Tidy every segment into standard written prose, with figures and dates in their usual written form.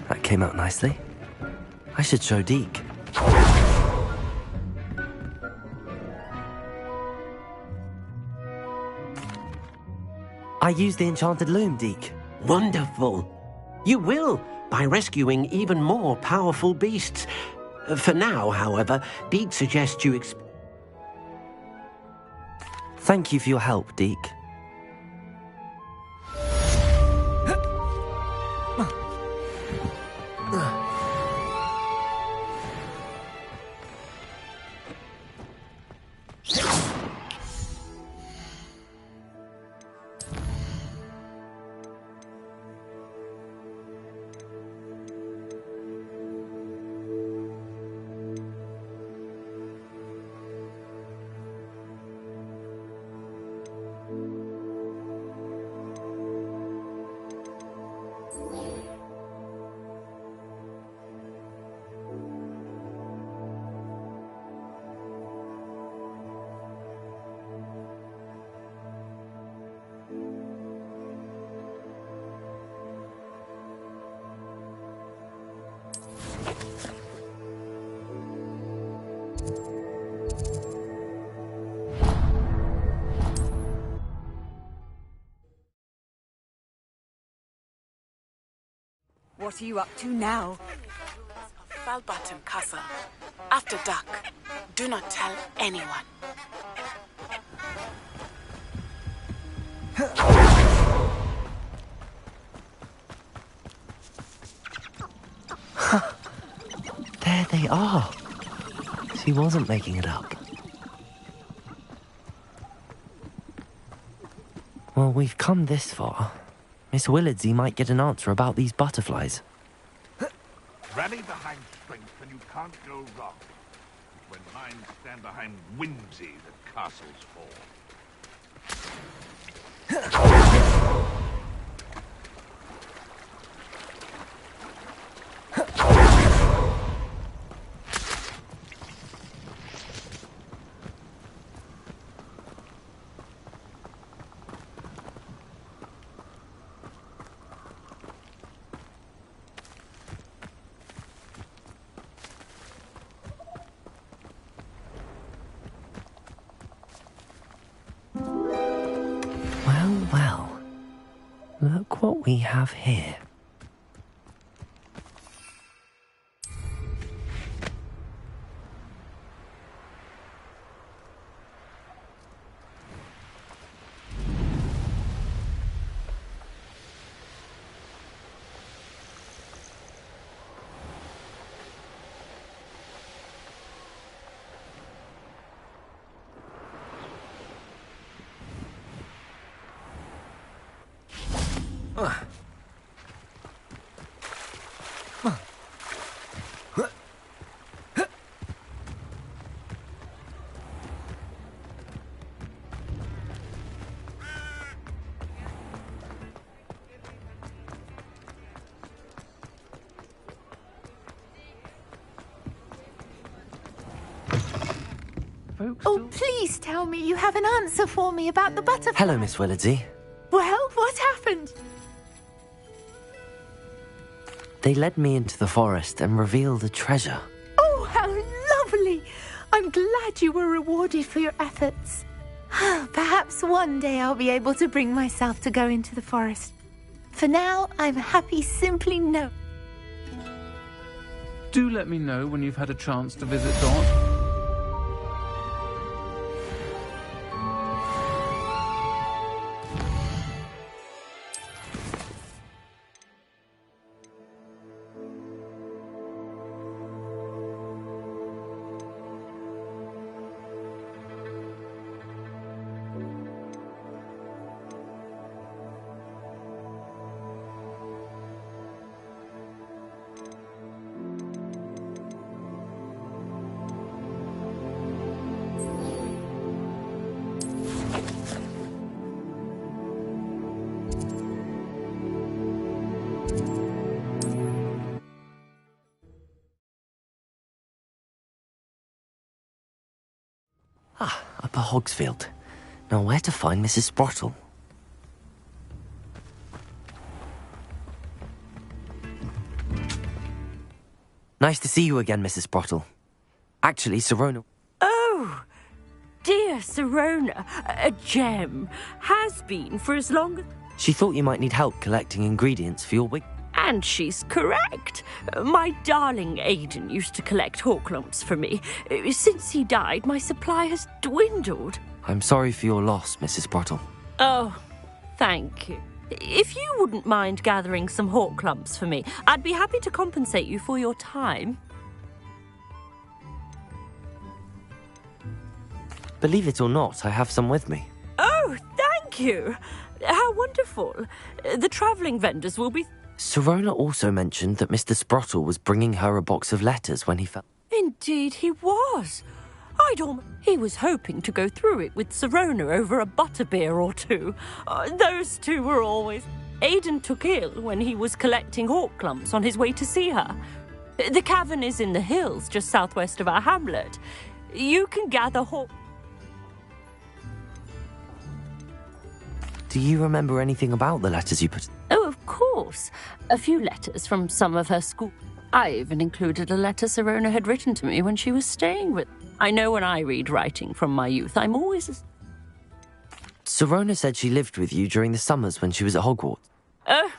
That came out nicely. I should show Deke. I used the enchanted loom, Deke. Wonderful. You will, by rescuing even more powerful beasts. For now, however, Deke suggests you Thank you for your help, Deke. What are you up to now? Falbottom Castle. After dark. Do not tell anyone. There they are. She wasn't making it up. Well, we've come this far. Miss Willardsey might get an answer about these butterflies. Rally behind strength and you can't go wrong. When minds stand behind whimsy, the castles fall. Well, look what we have here. Oh, please tell me you have an answer for me about the butterfly. Hello, Miss Willardsey. Well, what happened? They led me into the forest and revealed a treasure. Oh, how lovely! I'm glad you were rewarded for your efforts. Perhaps one day I'll be able to bring myself to go into the forest. For now, I'm happy simply no. Do let me know when you've had a chance to visit Dot. Upper Hogsfield. Now where to find Mrs. Sprottle? Nice to see you again, Mrs. Sprottle. Actually, Sirona... Oh, dear Sirona, a gem. Has been for as long as... She thought you might need help collecting ingredients for your wig. And she's correct. My darling Aidan used to collect hawk lumps for me. Since he died, my supply has dwindled. I'm sorry for your loss, Mrs. Sprottle. Oh, thank you. If you wouldn't mind gathering some hawk lumps for me, I'd be happy to compensate you for your time. Believe it or not, I have some with me. Oh, thank you. How wonderful. The travelling vendors will be... Sirona also mentioned that Mr. Sprottle was bringing her a box of letters when he fell. Indeed he was. He was hoping to go through it with Sirona over a butterbeer or two. Those two were always... Aidan took ill when he was collecting hawk clumps on his way to see her. The cavern is in the hills just southwest of our hamlet. You can gather hawk... Do you remember anything about the letters you put... Oh, of course. A few letters from some of her school. I even included a letter Sirona had written to me when she was staying with... I know when I read writing from my youth, I'm always... Sirona said she lived with you during the summers when she was at Hogwarts. Oh,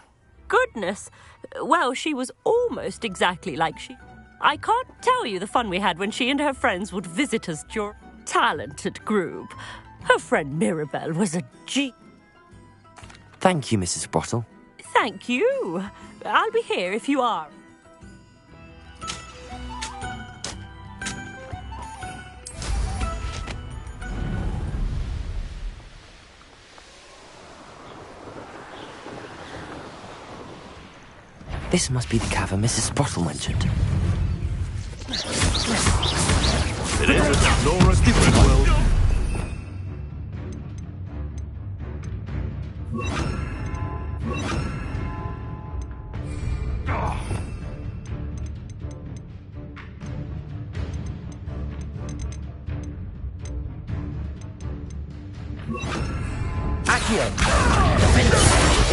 goodness. Well, she was almost exactly like she... I can't tell you the fun we had when she and her friends would visit us during... Talented group. Her friend Mirabelle was a G... Thank you, Mrs. Sprottle. Thank you. I'll be here if you are. This must be the cavern Mrs. Sprottle mentioned. It is Nora Stewart. Accio! Defendo!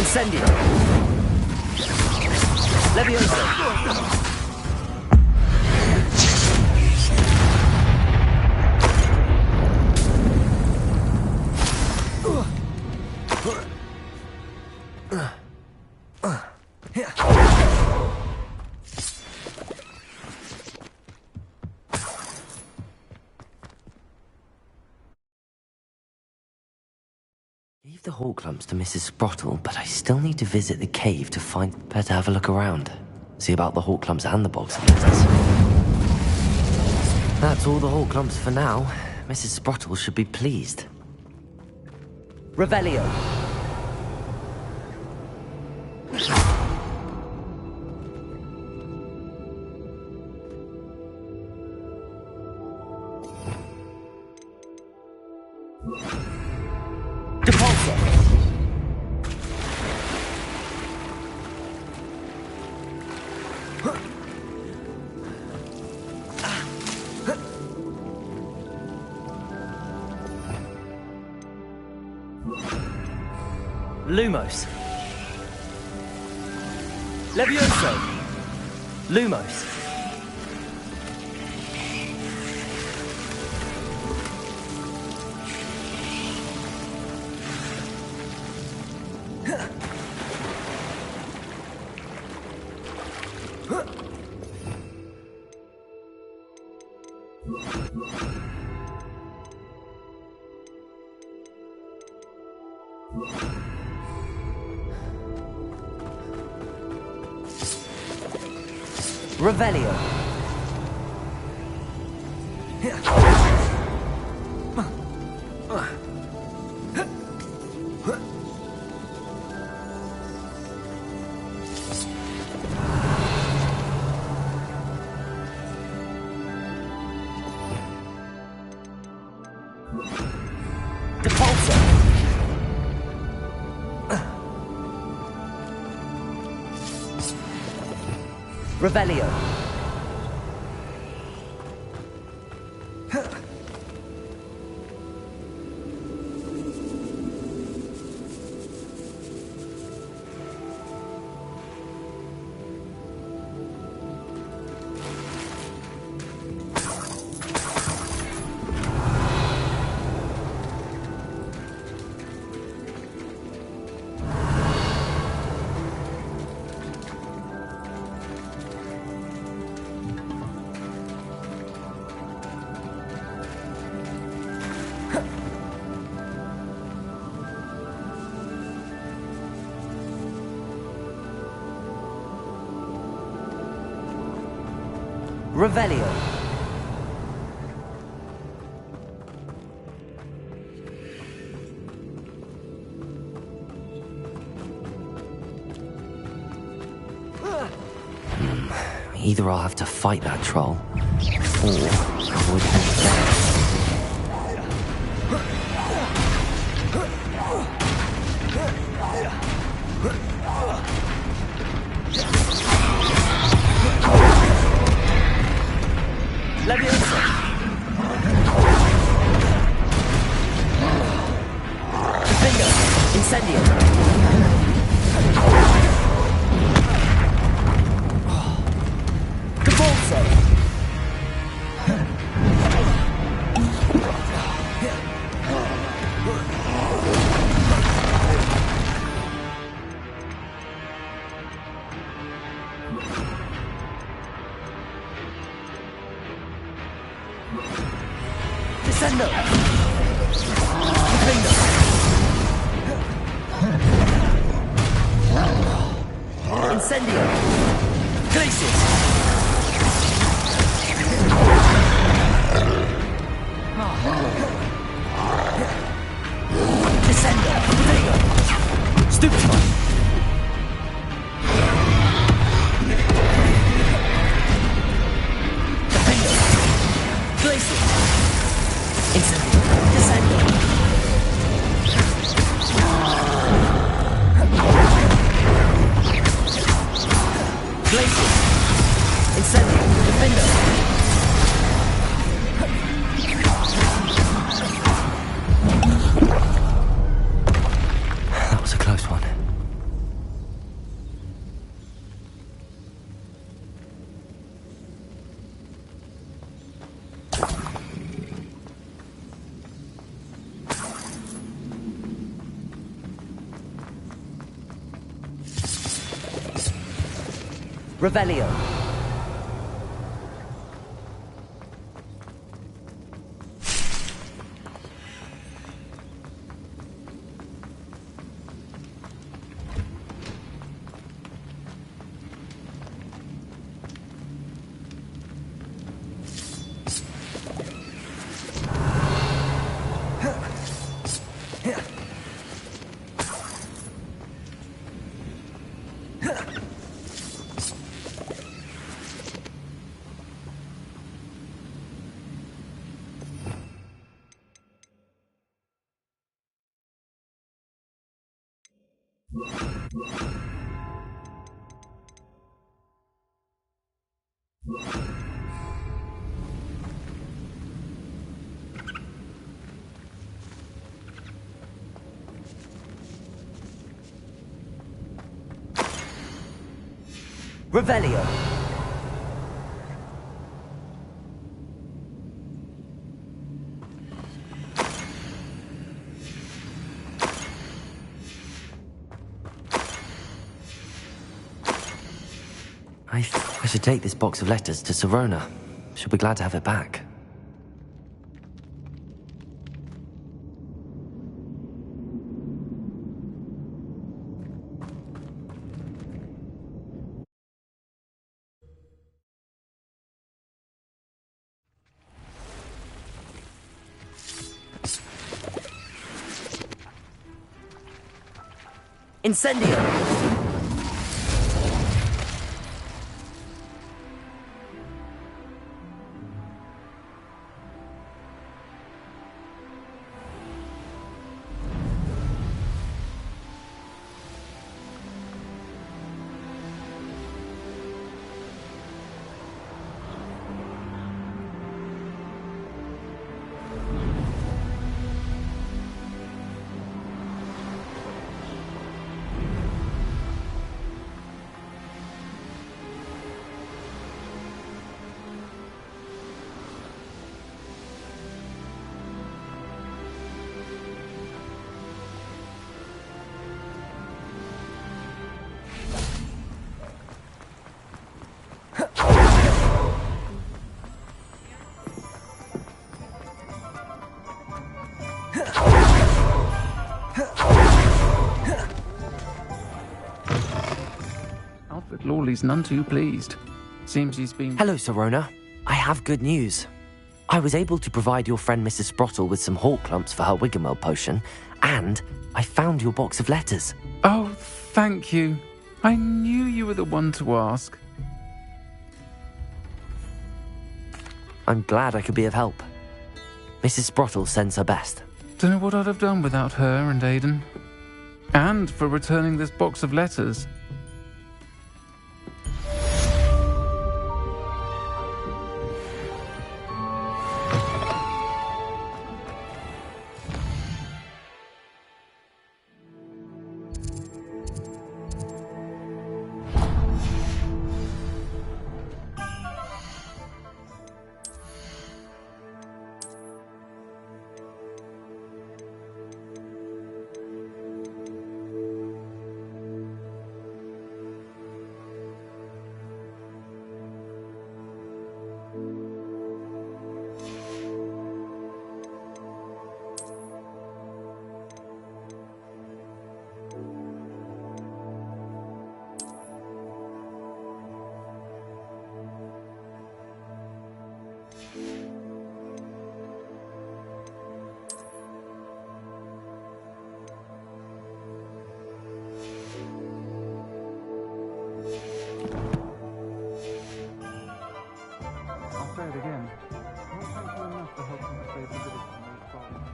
Incendio! Leviosa! Gave the hawk lumps to Mrs. Sprottle, but I still need to visit the cave to find... Better have a look around. See about the hawk lumps and the box of letters. That's all the hawk lumps for now. Mrs. Sprottle should be pleased. Revelio. Lumos. Levioso. Lumos. Revelio. Depulso. Revelio. Revelio. Either I'll have to fight that troll, or avoid it. Leviosa. Defender. Incendio. Depulso. Descendo. Defender. Incendio. Glacius. Descendo. Defender. Stupefy. Defender. Glacius. Incendio. Descendo. Glacius. Incendio. Defender. That was a close one. Revelio. Revelio. I thought I should take this box of letters to Sirona. She'll be glad to have it back. Incendio! Alfred Lawley's none too pleased. Seems he's been... Hello, Sirona. I have good news. I was able to provide your friend Mrs. Sprottle with some hawk clumps for her Wiggenweld potion, and I found your box of letters. Oh, thank you. I knew you were the one to ask. I'm glad I could be of help. Mrs. Sprottle sends her best. Don't know what I'd have done without her and Aidan. And for returning this box of letters. I'll say it again. Can't thank you enough for helping to save the village from those trolls.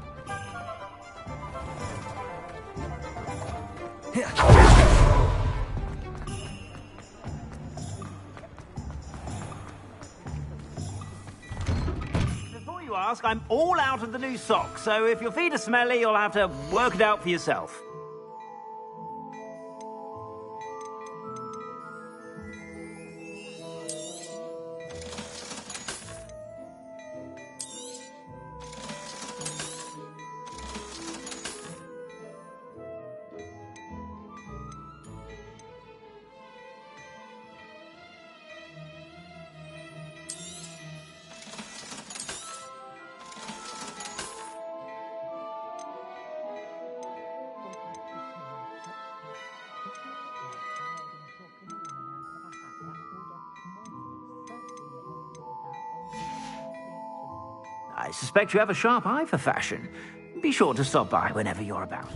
Before you ask, I'm all out of the new socks, so if your feet are smelly, you'll have to work it out for yourself. I suspect you have a sharp eye for fashion. Be sure to stop by whenever you're about.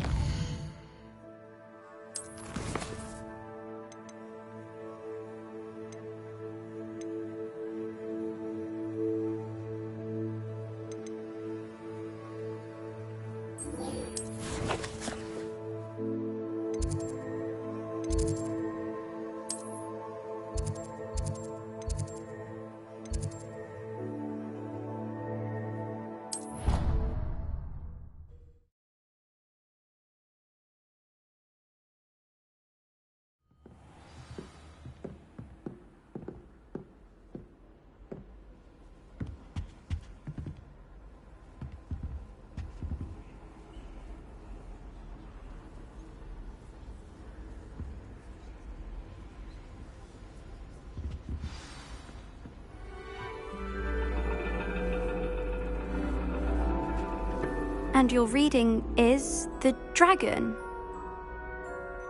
And your reading is the dragon.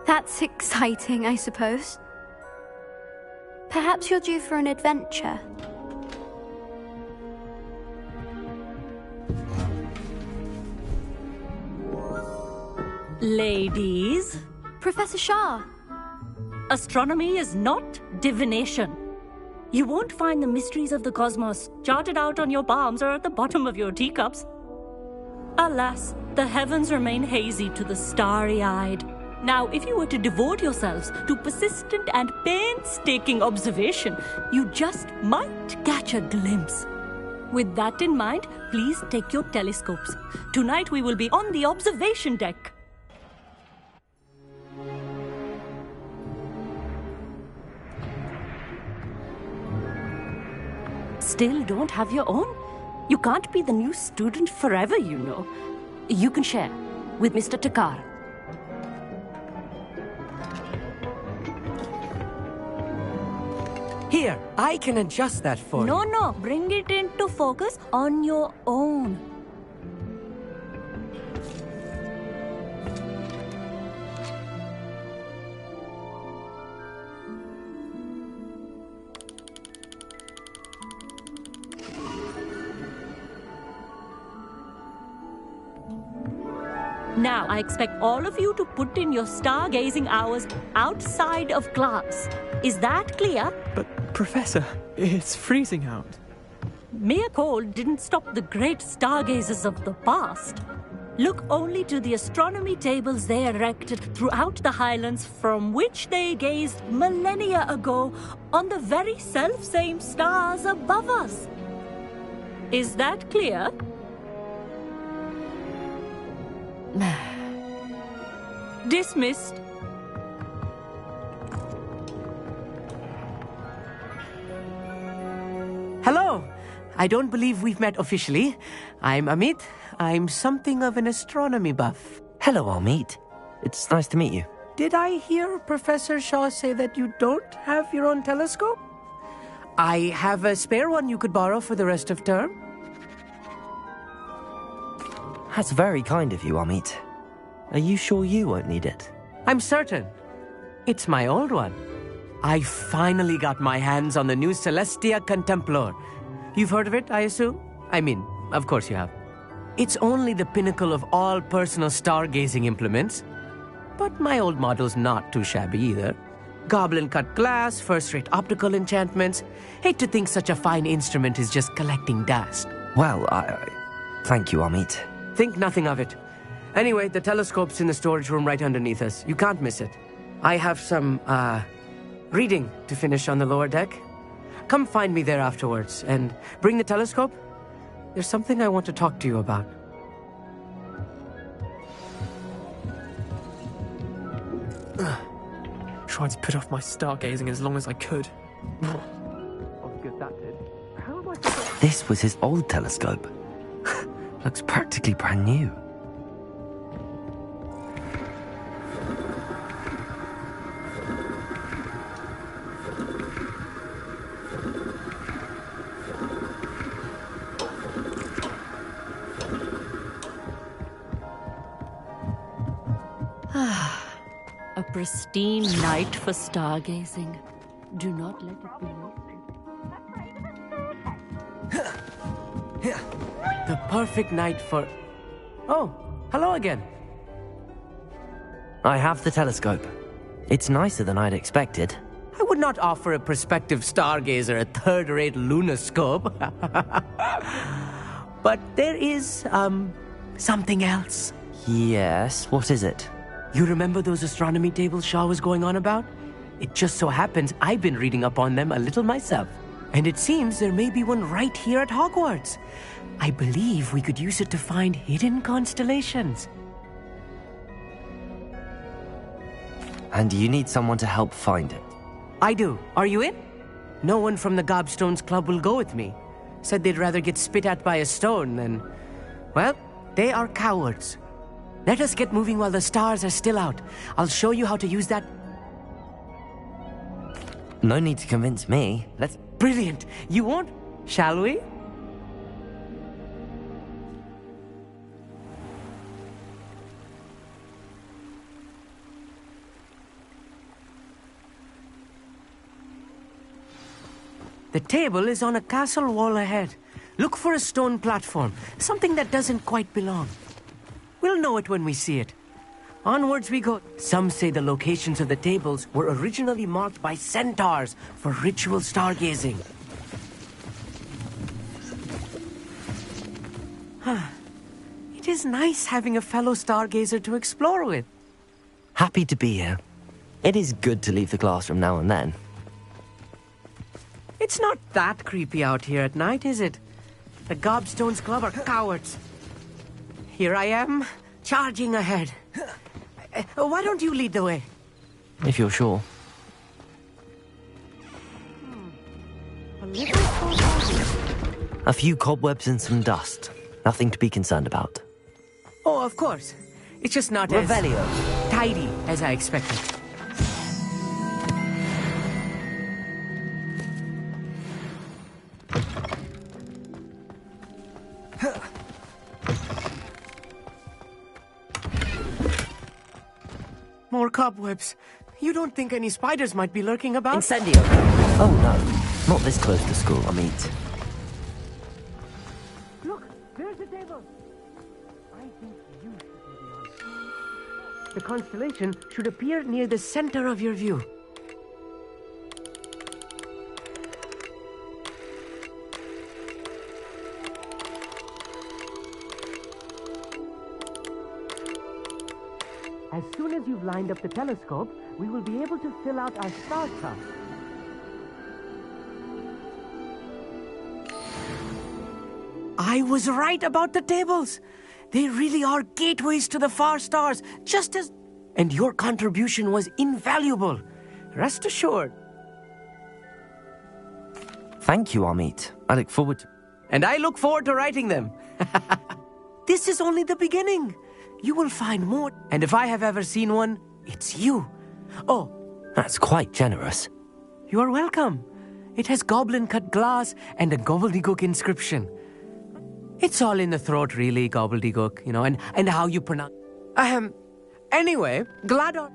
That's exciting, I suppose. Perhaps you're due for an adventure. Ladies, Professor Shah. astronomy is not divination. You won't find the mysteries of the cosmos charted out on your palms or at the bottom of your teacups. Alas, the heavens remain hazy to the starry-eyed. Now, if you were to devote yourselves to persistent and painstaking observation, you just might catch a glimpse. With that in mind, please take your telescopes. Tonight we will be on the observation deck. Still don't have your own? You can't be the new student forever, you know. You can share with Mr. Takar. Here, I can adjust that for you. No, bring it into focus on your own. Now, I expect all of you to put in your stargazing hours outside of class. Is that clear? But, Professor, it's freezing out. Mere cold didn't stop the great stargazers of the past. Look only to the astronomy tables they erected throughout the highlands from which they gazed millennia ago on the very self-same stars above us. Is that clear? Dismissed. Hello. I don't believe we've met officially. I'm Amit. I'm something of an astronomy buff. Hello, Amit. It's nice to meet you. Did I hear Professor Shaw say that you don't have your own telescope? I have a spare one you could borrow for the rest of term. That's very kind of you, Amit. Are you sure you won't need it? I'm certain. It's my old one. I finally got my hands on the new Celestia Contemplar. You've heard of it, I assume? I mean, of course you have. It's only the pinnacle of all personal stargazing implements. But my old model's not too shabby either. Goblin-cut glass, first-rate optical enchantments. Hate to think such a fine instrument is just collecting dust. Well, thank you, Amit. Think nothing of it. Anyway, the telescope's in the storage room right underneath us. You can't miss it. I have some, reading to finish on the lower deck. Come find me there afterwards, and bring the telescope. There's something I want to talk to you about. Tried to put off my stargazing as long as I could. What good that did. How am I supposed... This was his old telescope. Looks practically brand new. A pristine night for stargazing. Do not let it be wasted. The perfect night for... Oh, hello again. I have the telescope. It's nicer than I'd expected. I would not offer a prospective stargazer a third-rate lunoscope. But there is, something else. Yes, what is it? You remember those astronomy tables Shaw was going on about? It just so happens I've been reading up on them a little myself. And it seems there may be one right here at Hogwarts. I believe we could use it to find hidden constellations. And you need someone to help find it. I do. Are you in? No one from the Gobstones Club will go with me. Said they'd rather get spit at by a stone than... Well, they are cowards. Let us get moving while the stars are still out. I'll show you how to use that... No need to convince me. Let's... Brilliant. You won't? Shall we? The table is on a castle wall ahead. Look for a stone platform, something that doesn't quite belong. We'll know it when we see it. Onwards we go. Some say the locations of the tables were originally marked by centaurs for ritual stargazing. It is nice having a fellow stargazer to explore with. Happy to be here. It is good to leave the classroom now and then. It's not that creepy out here at night, is it? The Gobstones Club are cowards. Here I am, charging ahead. Why don't you lead the way? If you're sure. A few cobwebs and some dust. Nothing to be concerned about. Oh, of course. It's just not Revelio. as tidy as I expected. More cobwebs. You don't think any spiders might be lurking about? Incendio. Oh no, not this close to school, I mean. Look, there's the table. I think you should be the answer. The constellation should appear near the center of your view. As soon as you've lined up the telescope, we will be able to fill out our star chart. I was right about the tables. They really are gateways to the far stars, just as... And your contribution was invaluable. Rest assured. Thank you, Amit. I look forward to... And I look forward to writing them. This is only the beginning. You will find more. And if I have ever seen one, it's you. Oh. That's quite generous. You are welcome. It has goblin-cut glass and a gobbledygook inscription. It's all in the throat, really, gobbledygook, you know, and how you pronounce... Anyway, glad on...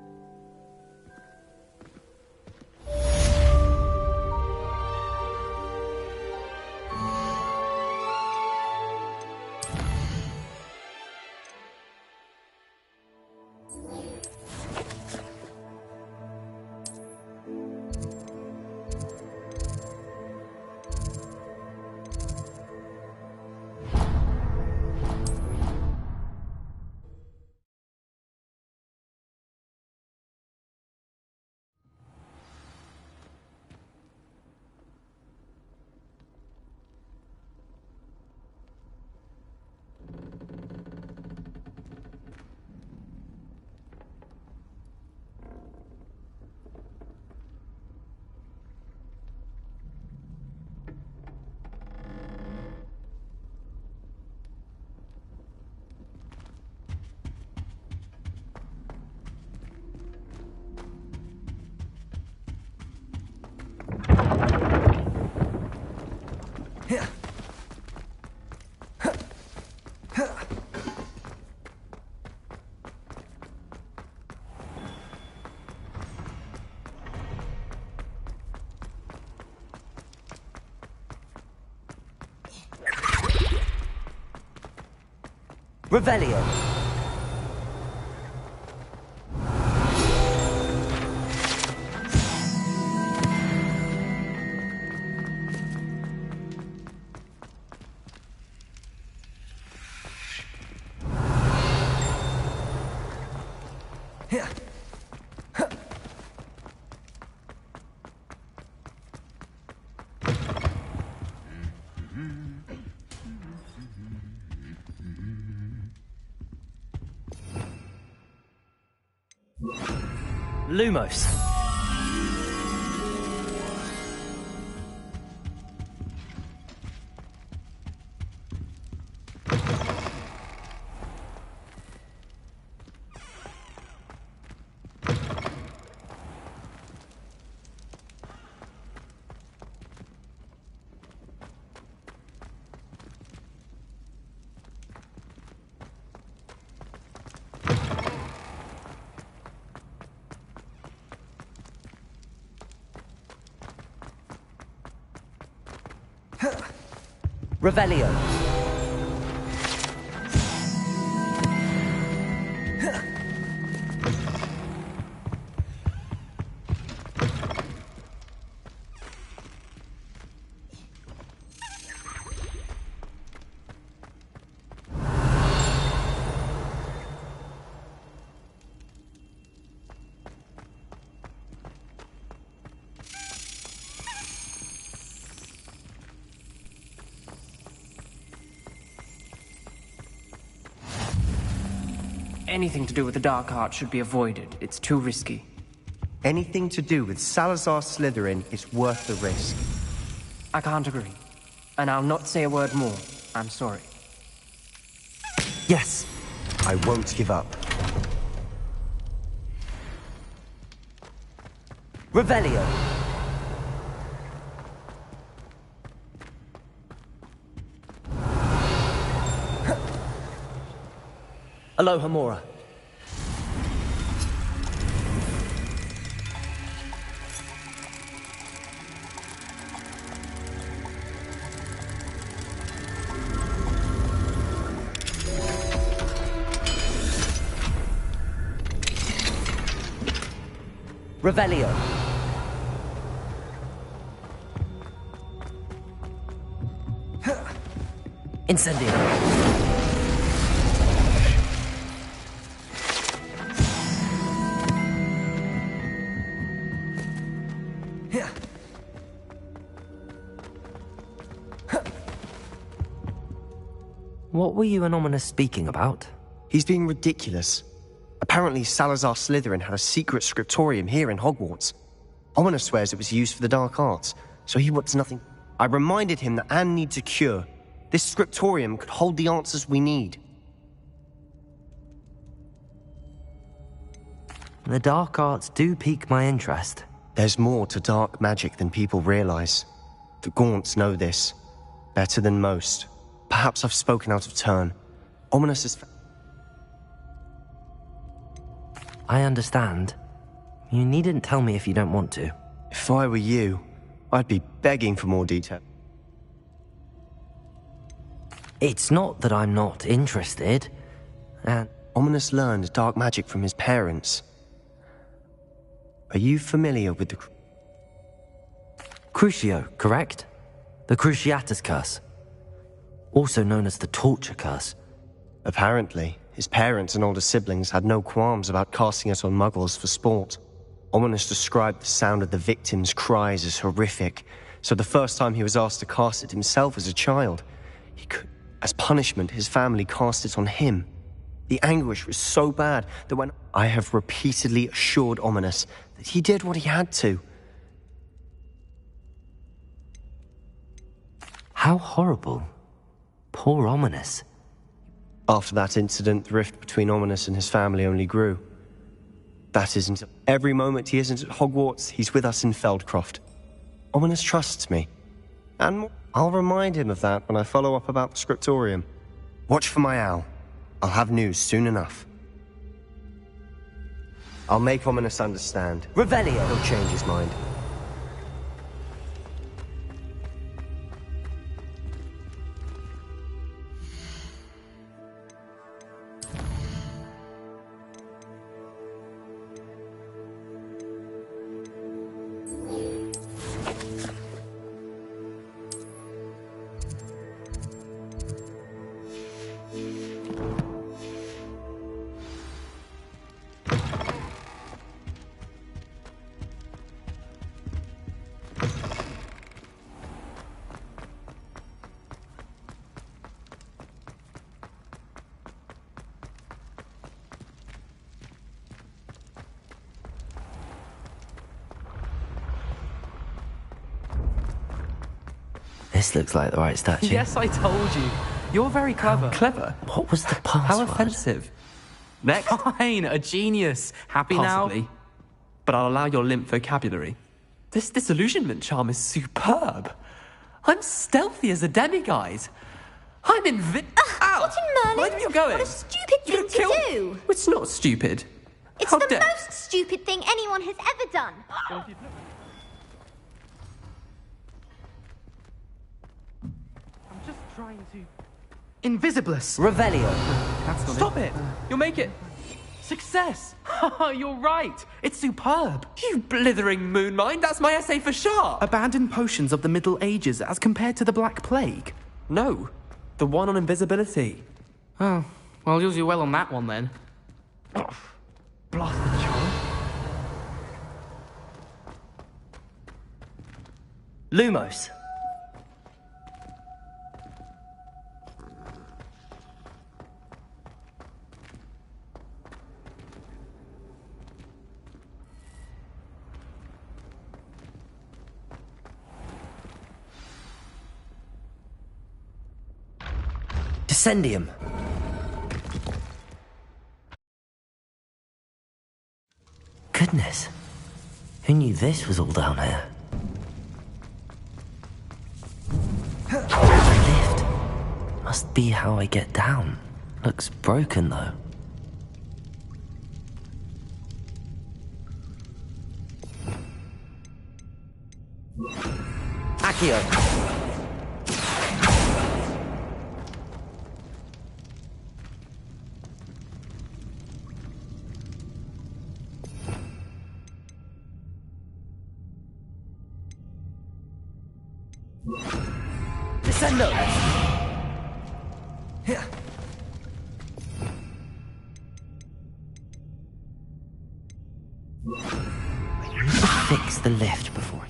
Revelio. Lumos. Revelio. Anything to do with the dark art should be avoided. It's too risky. Anything to do with Salazar Slytherin is worth the risk. I can't agree. And I'll not say a word more. I'm sorry. Yes, I won't give up. Revelio. Aloha Mora. Revelio. Incendio. What were you and Ominous speaking about? He's being ridiculous. Apparently, Salazar Slytherin had a secret scriptorium here in Hogwarts. Ominous swears it was used for the dark arts, so he wants nothing. I reminded him that Anne needs a cure. This scriptorium could hold the answers we need. The dark arts do pique my interest. There's more to dark magic than people realize. The Gaunts know this. Better than most. Perhaps I've spoken out of turn. Ominous is... I understand. You needn't tell me if you don't want to. If I were you, I'd be begging for more detail. It's not that I'm not interested. And Ominous learned dark magic from his parents. Are you familiar with the... Crucio, correct? The Cruciatus Curse. Also known as the Torture Curse. Apparently, his parents and older siblings had no qualms about casting it on muggles for sport. Ominous described the sound of the victims' cries as horrific, so the first time he was asked to cast it himself as a child, he could... As punishment, his family cast it on him. The anguish was so bad that when... I have repeatedly assured Ominous that he did what he had to. How horrible. Poor Ominous. After that incident, the rift between Ominous and his family only grew. That isn't... Every moment he isn't at Hogwarts, he's with us in Feldcroft. Ominous trusts me. And I'll remind him of that when I follow up about the scriptorium. Watch for my owl. I'll have news soon enough. I'll make Ominous understand. Revelio! He'll change his mind. This looks like the right statue. Yes, I told you. You're very clever. Clever? What was the password? How offensive. Next. Fine, a genius. Happy Possibly. now? But I'll allow your limp vocabulary. This disillusionment charm is superb. I'm stealthy as a demiguise. I'm What in Merlin? Where are you going? What a stupid thing to do! It's not stupid. It's How the dare- most stupid thing anyone has ever done. I'm just trying to... Invisibless! Revelio. That's not Stop it! You'll make it. Success! You're right! It's superb! You blithering moon mind, that's my essay for sharp! Abandoned potions of the Middle Ages as compared to the Black Plague? No, the one on invisibility. Oh, well, you'll do well on that one then. Blast the charm. Lumos. Descendium. Goodness. Who knew this was all down here? The lift. Must be how I get down. Looks broken though. Accio. Descendo! Here. I need to fix the lift before I...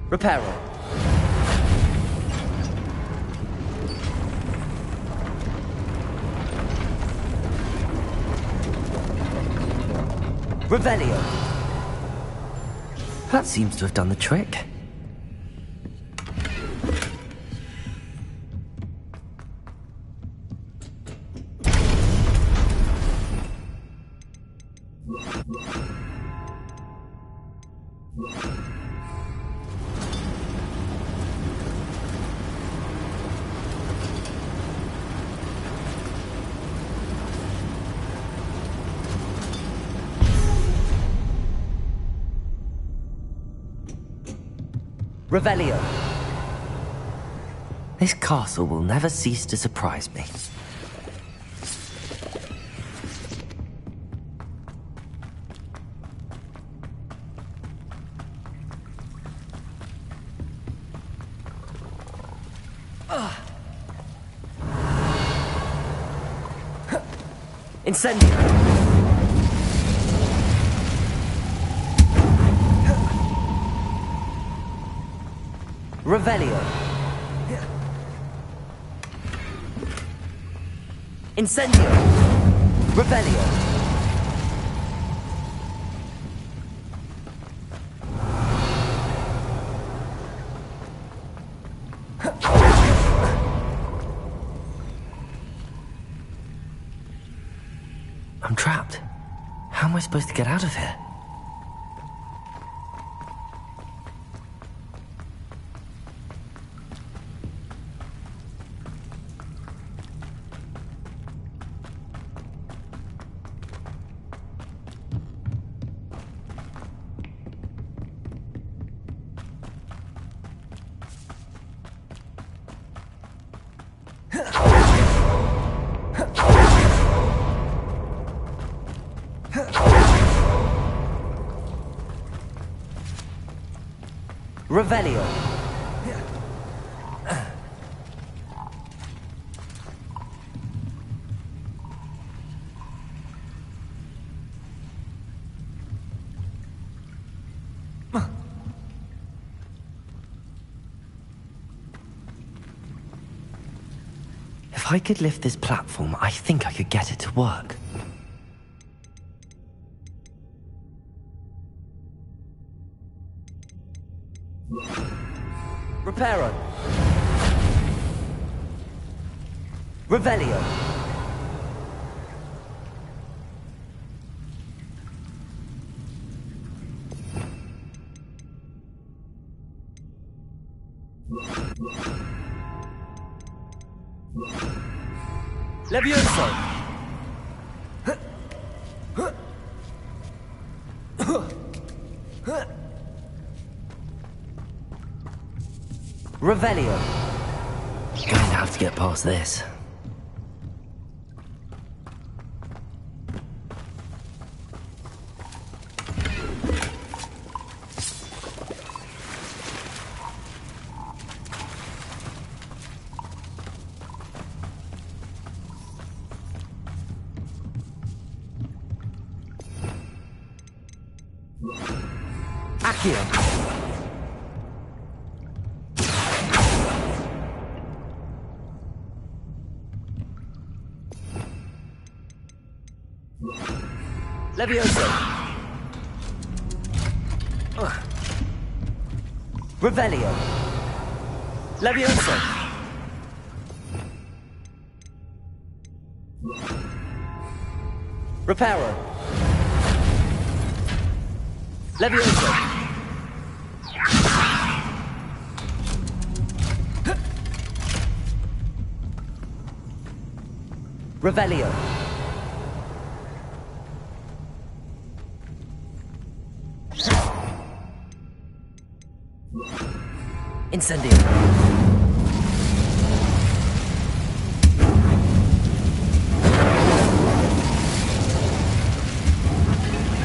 Reparo. Revelio. That seems to have done the trick. Revelio. This castle will never cease to surprise me. Incendio. Revelio. Incendio. Revelio. I'm trapped. How am I supposed to get out of here? Revelio. If I could lift this platform, I think I could get it to work. Reparo. Revelio. Levioso! Revelio! Going to have to get past this. Accio! Levioso! Revelio! Levioso! Reparo! Levioso! Revelio! Incendio!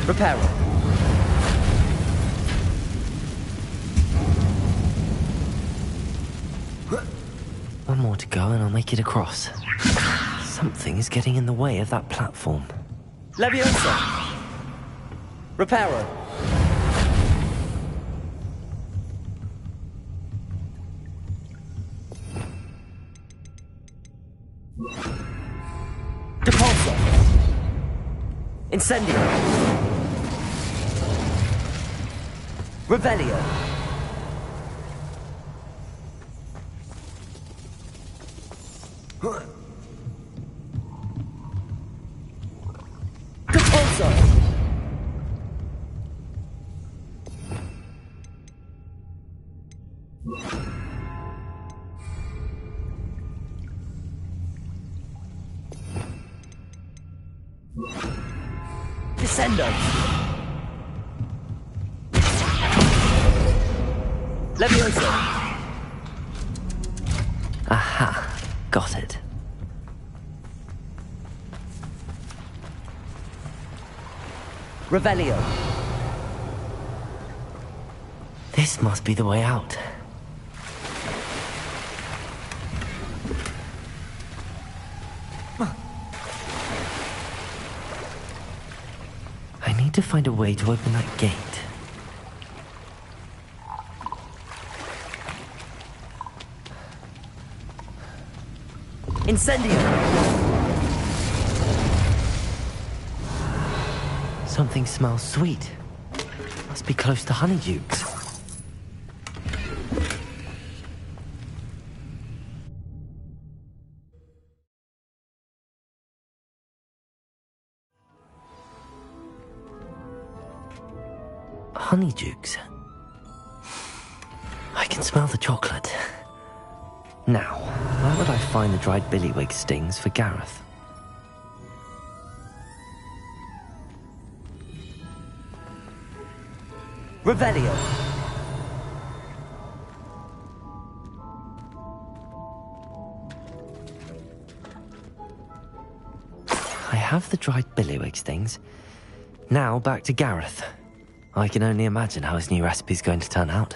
Reparo! One more to go and I'll make it across. Something is getting in the way of that platform. Leviosa! Reparo! Depulso! Incendio! Revelio! Depulso! Descendo! Levioso! Aha! Got it. Revelio! This must be the way out. I need to find a way to open that gate. Incendio! Something smells sweet. Must be close to Honeydukes. Honeydukes. I can smell the chocolate. Now, where would I find the dried billywig stings for Gareth? Revelio! I have the dried billywig stings. Now back to Gareth. I can only imagine how his new recipe's going to turn out.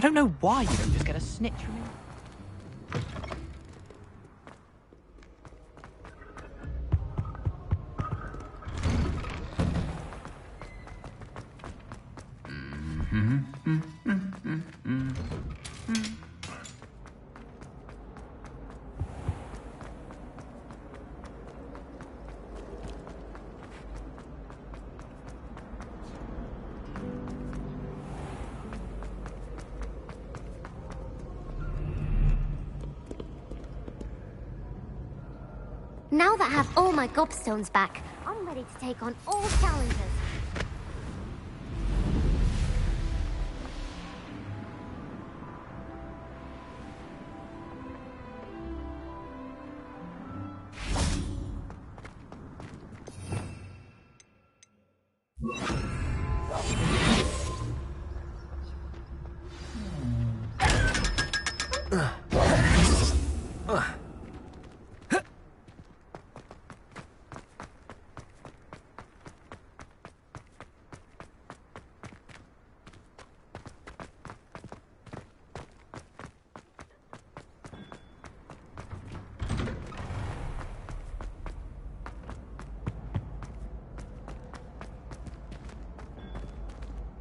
I don't know why you don't just get a snitch from him. Now that I have all my gobstones back, I'm ready to take on all challenges.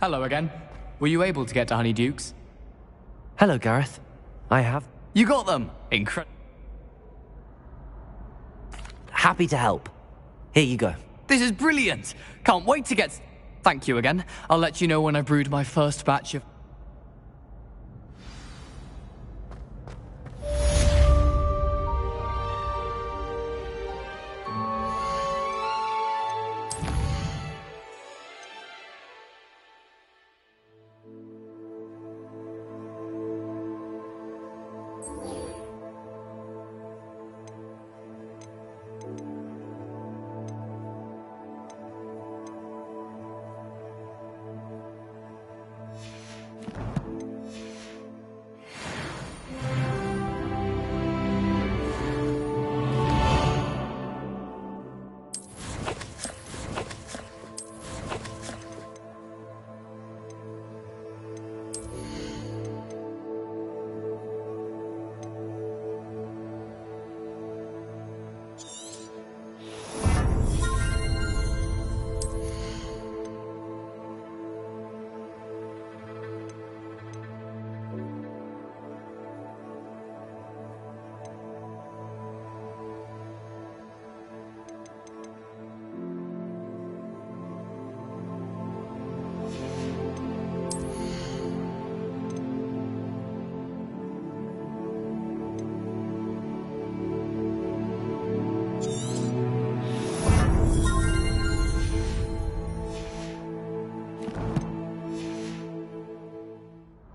Hello again. Were you able to get to Honeydukes? Hello, Gareth. I have. You got them! Incredible. Happy to help. Here you go. This is brilliant! Can't wait to get... Thank you again. I'll let you know when I've brewed my first batch of...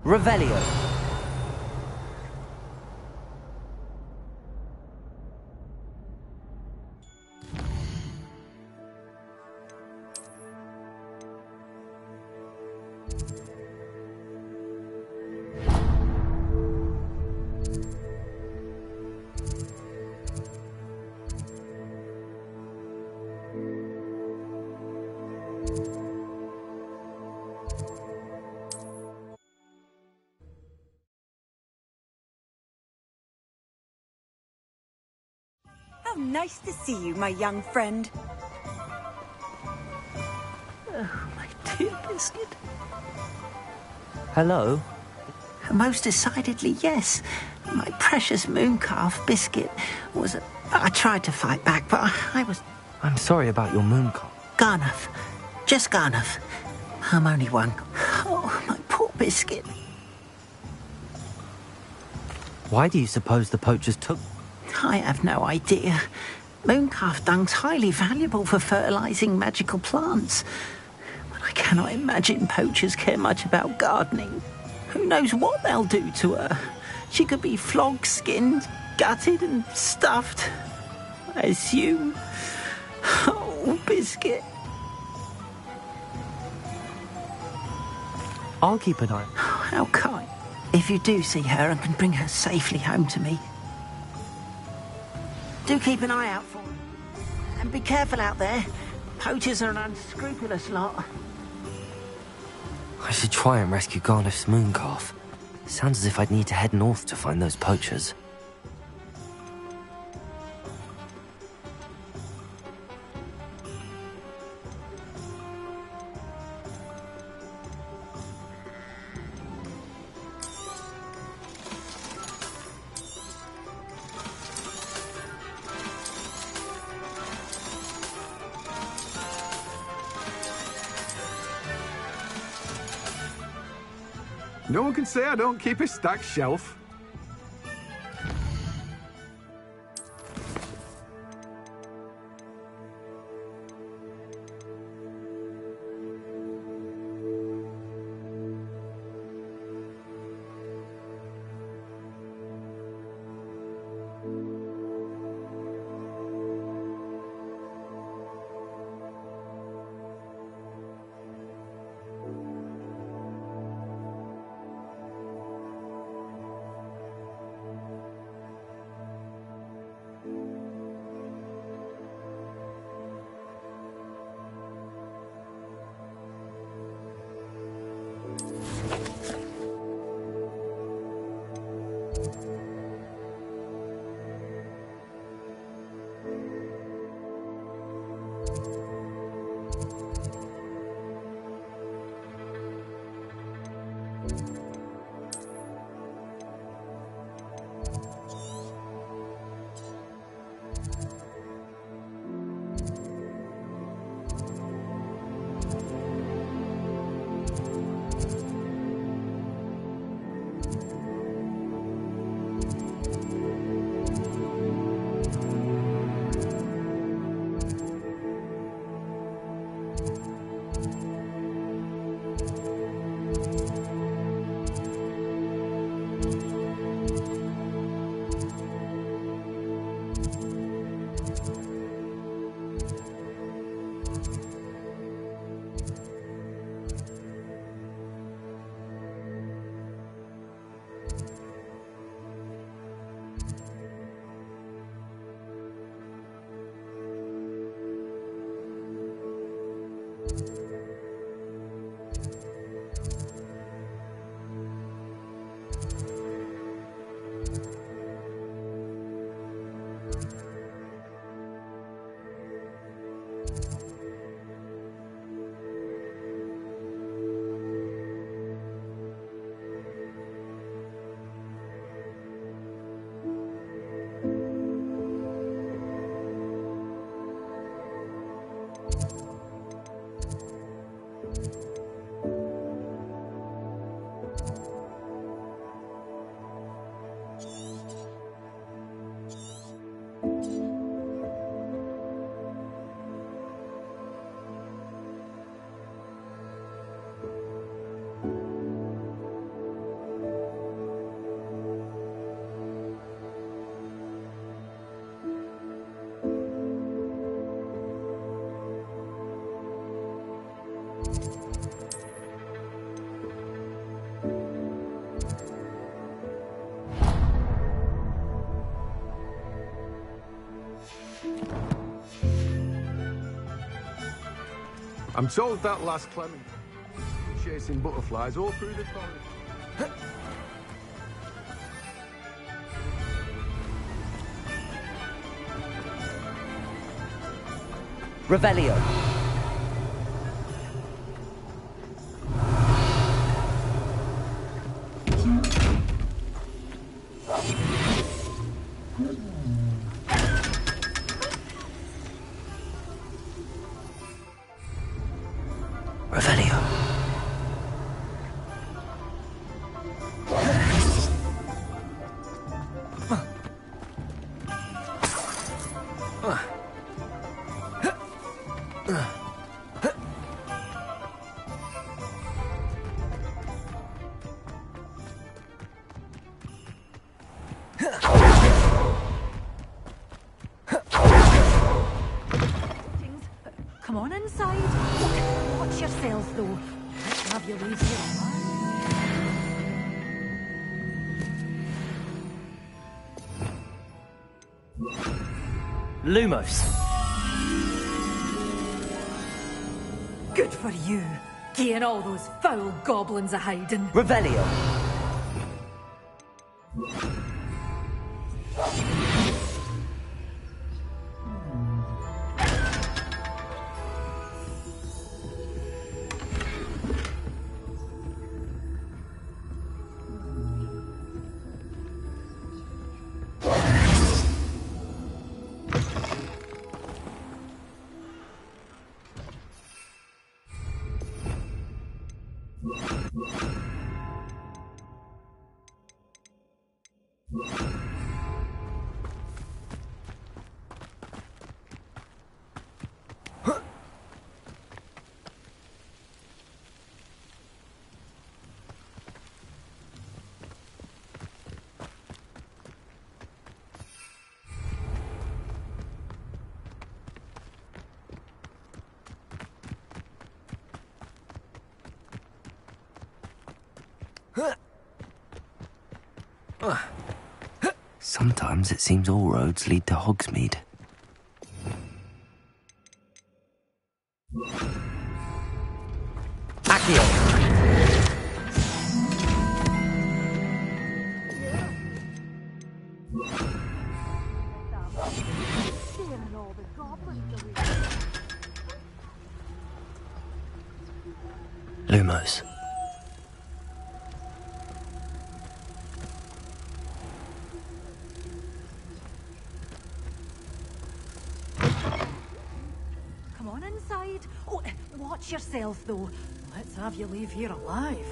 Revelio. How nice to see you, my young friend. Oh, my dear Biscuit. Hello? Most decidedly, yes. My precious mooncalf Biscuit was... I tried to fight back, but I was... I'm sorry about your mooncalf. Garnuff. Just Garnuff. I'm only one. Oh, my poor Biscuit. Why do you suppose the poachers took... I have no idea. Mooncalf dung's highly valuable for fertilizing magical plants. But I cannot imagine poachers care much about gardening. Who knows what they'll do to her? She could be flogged, skinned, gutted and stuffed. I assume. Oh, Biscuit. I'll keep an eye. How kind. If you do see her and can bring her safely home to me, do keep an eye out for her. And be careful out there. Poachers are an unscrupulous lot. I should try and rescue Garnuff's mooncalf. Sounds as if I'd need to head north to find those poachers. No one can say I don't keep a stacked shelf. I'm told that last Clement chasing butterflies all through the forest. Revelio. Revelio. Come on inside. Watch yourselves, though. Let's have your ways here. Lumos. Good for you. Getting all those foul goblins a hiding. Revelio. Sometimes it seems all roads lead to Hogsmeade. Lumos. Come on inside. Oh, watch yourself, though. Let's have you leave here alive.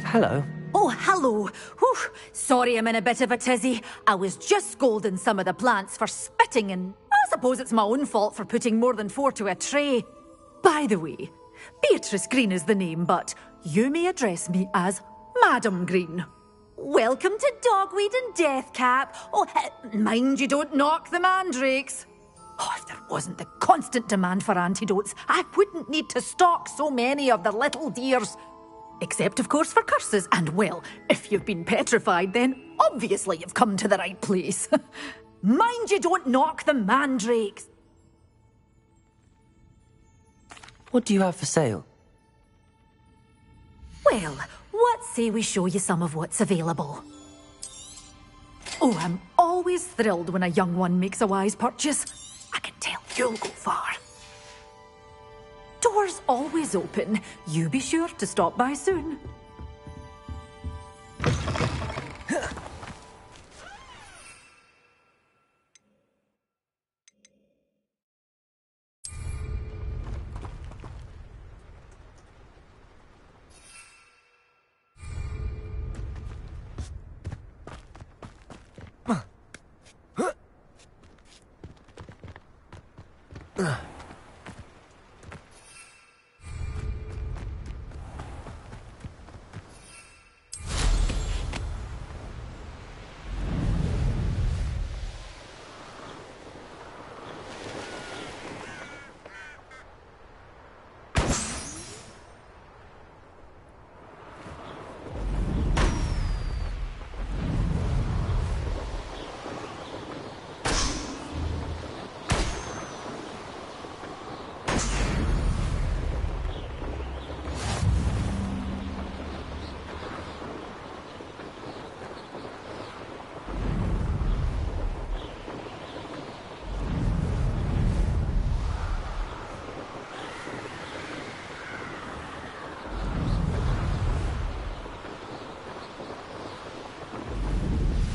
Hello. Oh, hello. Whew. Sorry I'm in a bit of a tizzy. I was just scolding some of the plants for spitting, and I suppose it's my own fault for putting more than 4 to a tray. By the way, Beatrice Green is the name, but you may address me as Madam Green. Welcome to Dogweed and Deathcap. Oh, mind you don't knock the mandrakes. Oh, if there wasn't the constant demand for antidotes, I wouldn't need to stock so many of the little dears. Except, of course, for curses. And, well, if you've been petrified, then obviously you've come to the right place. Mind you don't knock the mandrakes. What do you have for sale? Well, what say we show you some of what's available? Oh, I'm always thrilled when a young one makes a wise purchase. I can tell you'll go far. Doors always open. You be sure to stop by soon.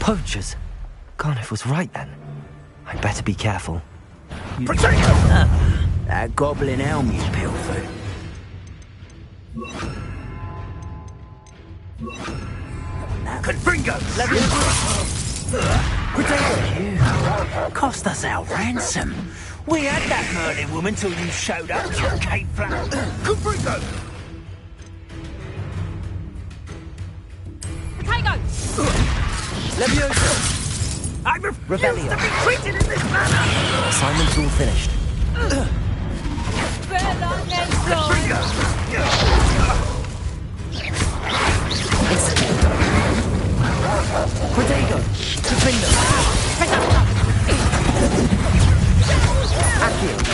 Poachers? Garniff was right then. I'd better be careful. That goblin elm you pilfered. Confringo! You cost us our ransom. We had that Merlin woman till you showed up, you cave flat. Confringo! Potato! Leviosa! I refuse Rebellion. to be treated in this manner! Assignment's all finished. Protego! Defender! Accio!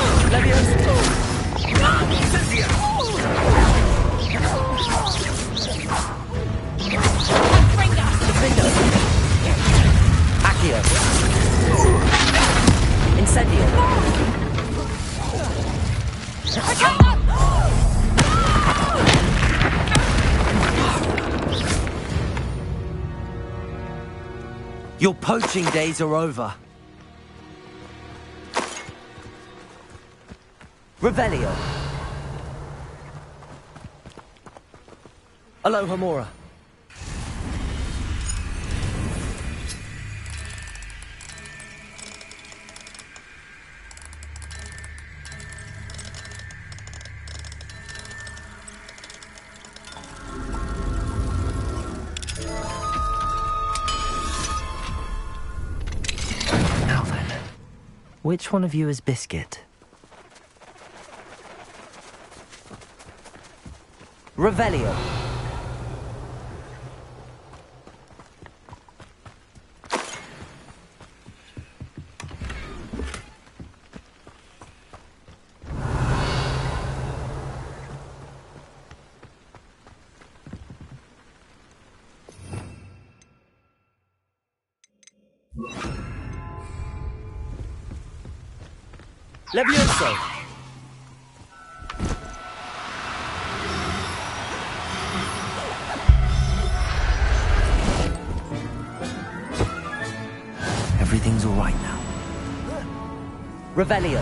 Incendio! Your poaching days are over. Revelio. Alohomora. Now then, which one of you is Biscuit? Revelio. Levioso. Everything's all right now. Revelio.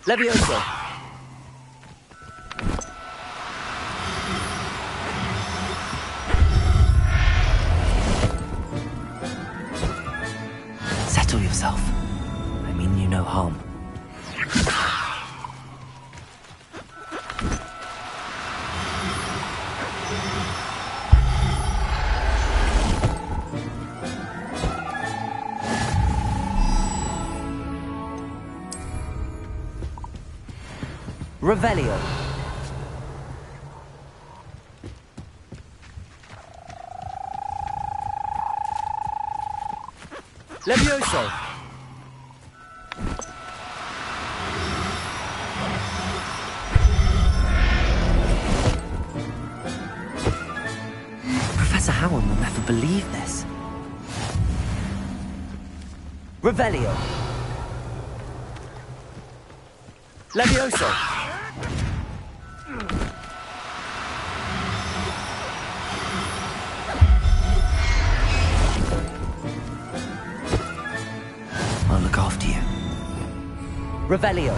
Levioso. Settle yourself. I mean you no harm. Revelio. Levioso. Professor Howard will never believe this. Revelio. Levioso. I'll look after you. Revelio.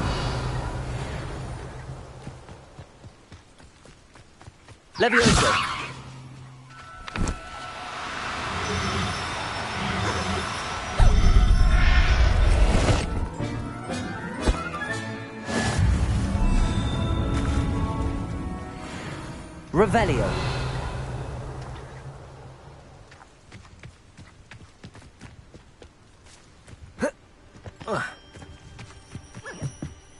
Levioso. Revelio.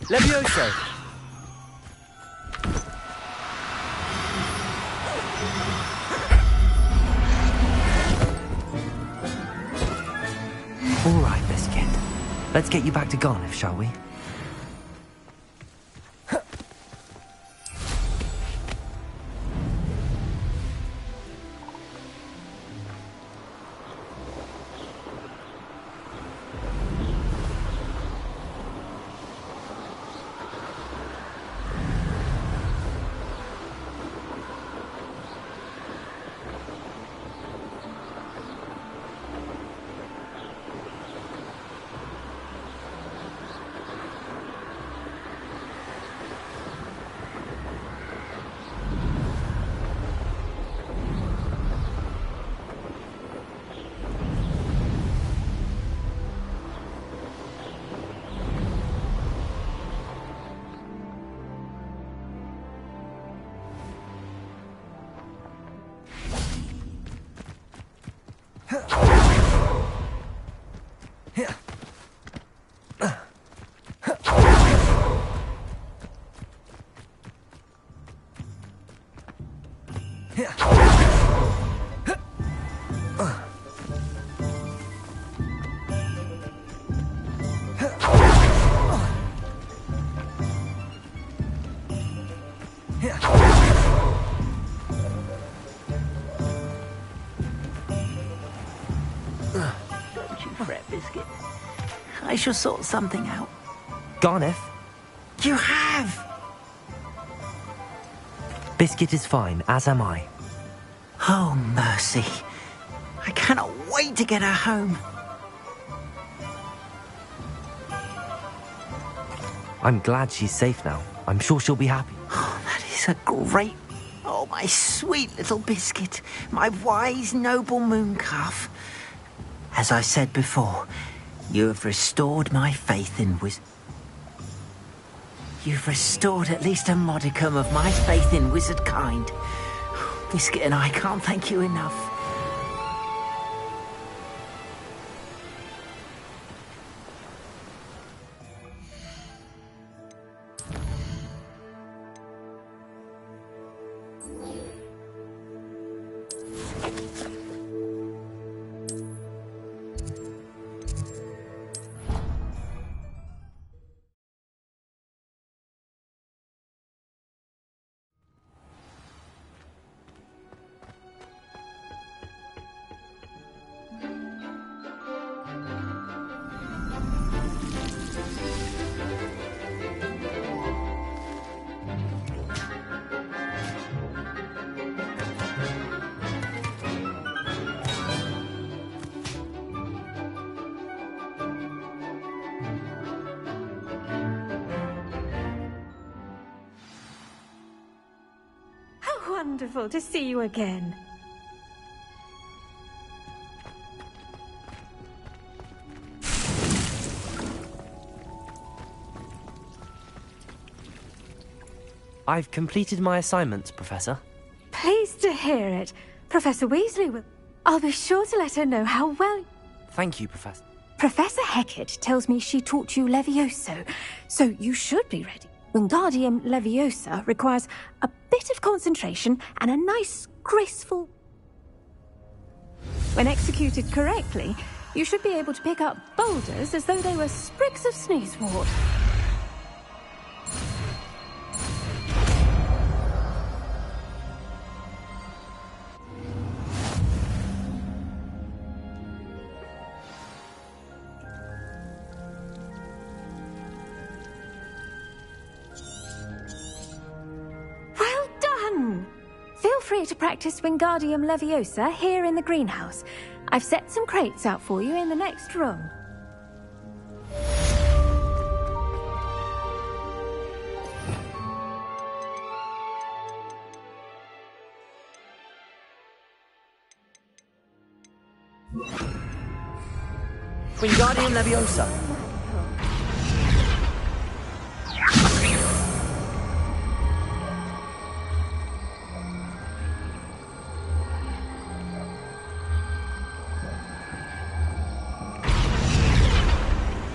Levioso. All right, Biscuit. Let's get you back to Garniff, shall we? Biscuit. I shall sort something out. Garneth, You have! Biscuit is fine, as am I. Oh, mercy. I cannot wait to get her home. I'm glad she's safe now. I'm sure she'll be happy. Oh, that is a great... Oh, my sweet little Biscuit. My wise, noble mooncalf. As I said before, you have restored my faith in You've restored at least a modicum of my faith in wizard kind. Biscuit and I can't thank you enough. Wonderful to see you again. I've completed my assignments, Professor. Pleased to hear it. Professor Weasley will... I'll be sure to let her know how well... Thank you, Professor. Professor Hecat tells me she taught you Levioso, so you should be ready. Wingardium Leviosa requires a bit of concentration and a nice, graceful... When executed correctly, you should be able to pick up boulders as though they were sprigs of sneezewort. Feel free to practice Wingardium Leviosa here in the greenhouse. I've set some crates out for you in the next room. Wingardium Leviosa.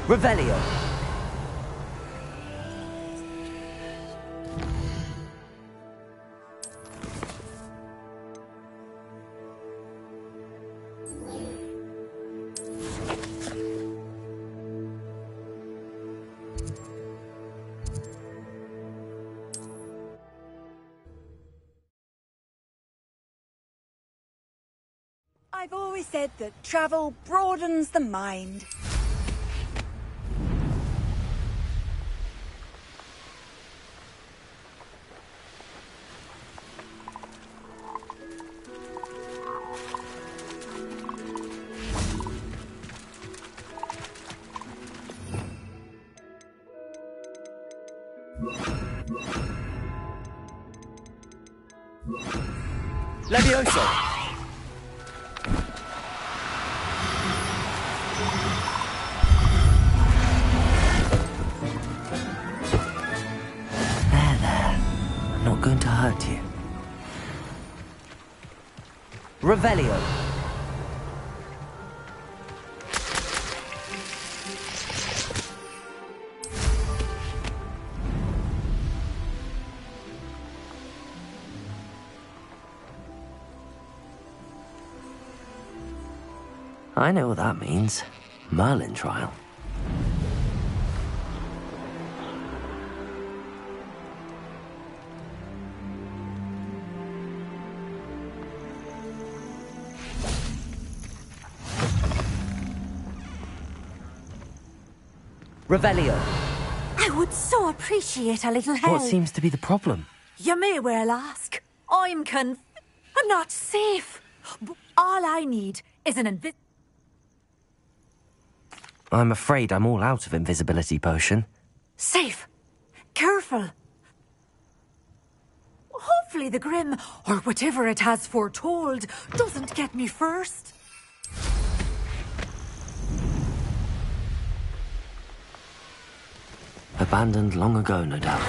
Revelio. I've always said that travel broadens the mind. Levioso. There. I'm not going to hurt you. Revelio. I know what that means. Merlin trial. Revelio. I would so appreciate a little help. What seems to be the problem? You may well ask. I'm not safe. But all I need is an I'm afraid I'm all out of invisibility potion. Safe. Careful. Hopefully the Grim, or whatever it has foretold, doesn't get me first. Abandoned long ago, no doubt.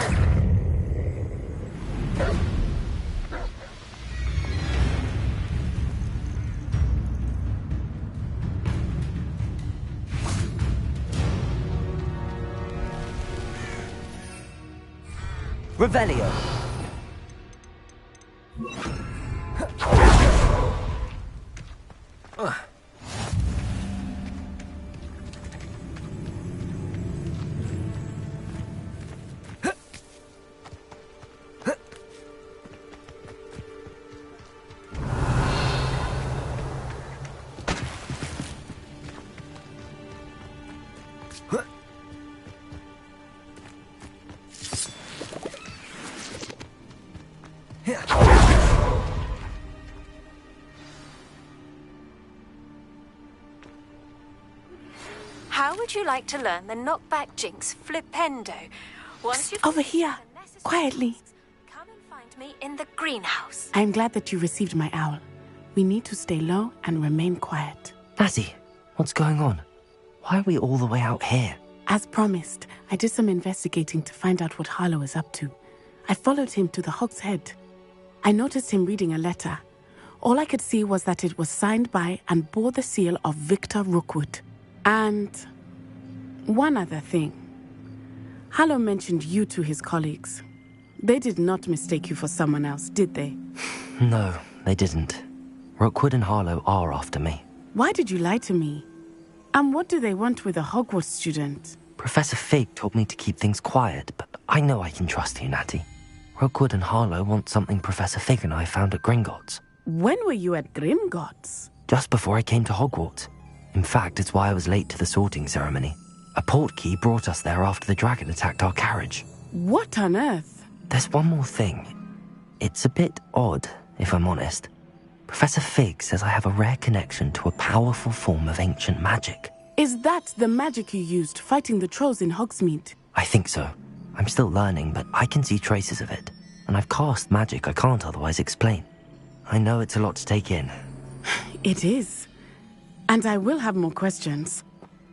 Revelio. How would you like to learn the knockback jinx flipendo? Once you've Over here, quietly. come and find me in the greenhouse. I'm glad that you received my owl. We need to stay low and remain quiet. Natty, what's going on? Why are we all the way out here? As promised, I did some investigating to find out what Harlow is up to. I followed him to the Hog's Head. I noticed him reading a letter. All I could see was that it was signed by and bore the seal of Victor Rookwood. And one other thing. Harlow mentioned you to his colleagues. They did not mistake you for someone else, did they? No, they didn't. Rookwood and Harlow are after me. Why did you lie to me? And what do they want with a Hogwarts student? Professor Fig told me to keep things quiet, but I know I can trust you, Natty. Rookwood and Harlow want something Professor Fig and I found at Gringotts. When were you at Grimgotts? Just before I came to Hogwarts. In fact, it's why I was late to the sorting ceremony. A portkey brought us there after the dragon attacked our carriage. What on earth? There's one more thing. It's a bit odd, if I'm honest. Professor Fig says I have a rare connection to a powerful form of ancient magic. Is that the magic you used fighting the trolls in Hogsmeade? I think so. I'm still learning, but I can see traces of it. And I've cast magic I can't otherwise explain. I know it's a lot to take in. It is. And I will have more questions.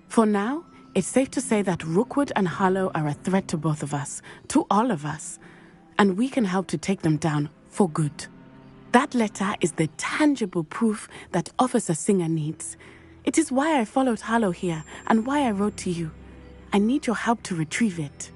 For now, it's safe to say that Rookwood and Harlow are a threat to both of us, to all of us. And we can help to take them down for good. That letter is the tangible proof that Officer Singer needs. It is why I followed Harlow here and why I wrote to you. I need your help to retrieve it.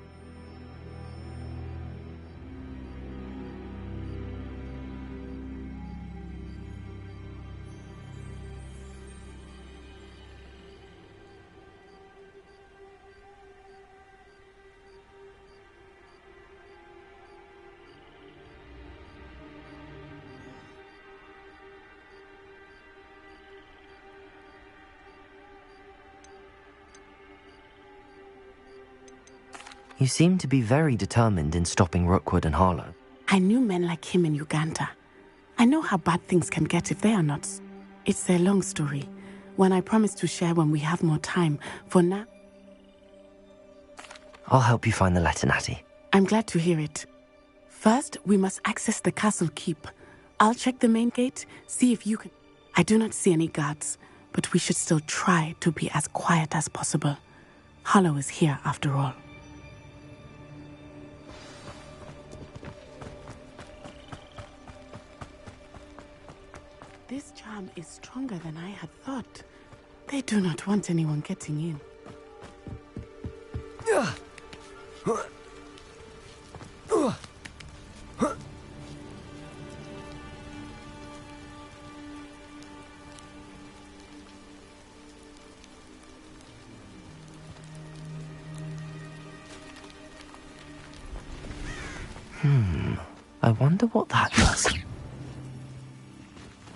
You seem to be very determined in stopping Rookwood and Harlow. I knew men like him in Uganda. I know how bad things can get if they are not. It's a long story, one I promise to share when we have more time. For now, I'll help you find the letter, Natty. I'm glad to hear it. First, we must access the castle keep. I'll check the main gate, see if you can... I do not see any guards, but we should still try to be as quiet as possible. Harlow is here, after all. This charm is stronger than I had thought. They do not want anyone getting in. I wonder what that does.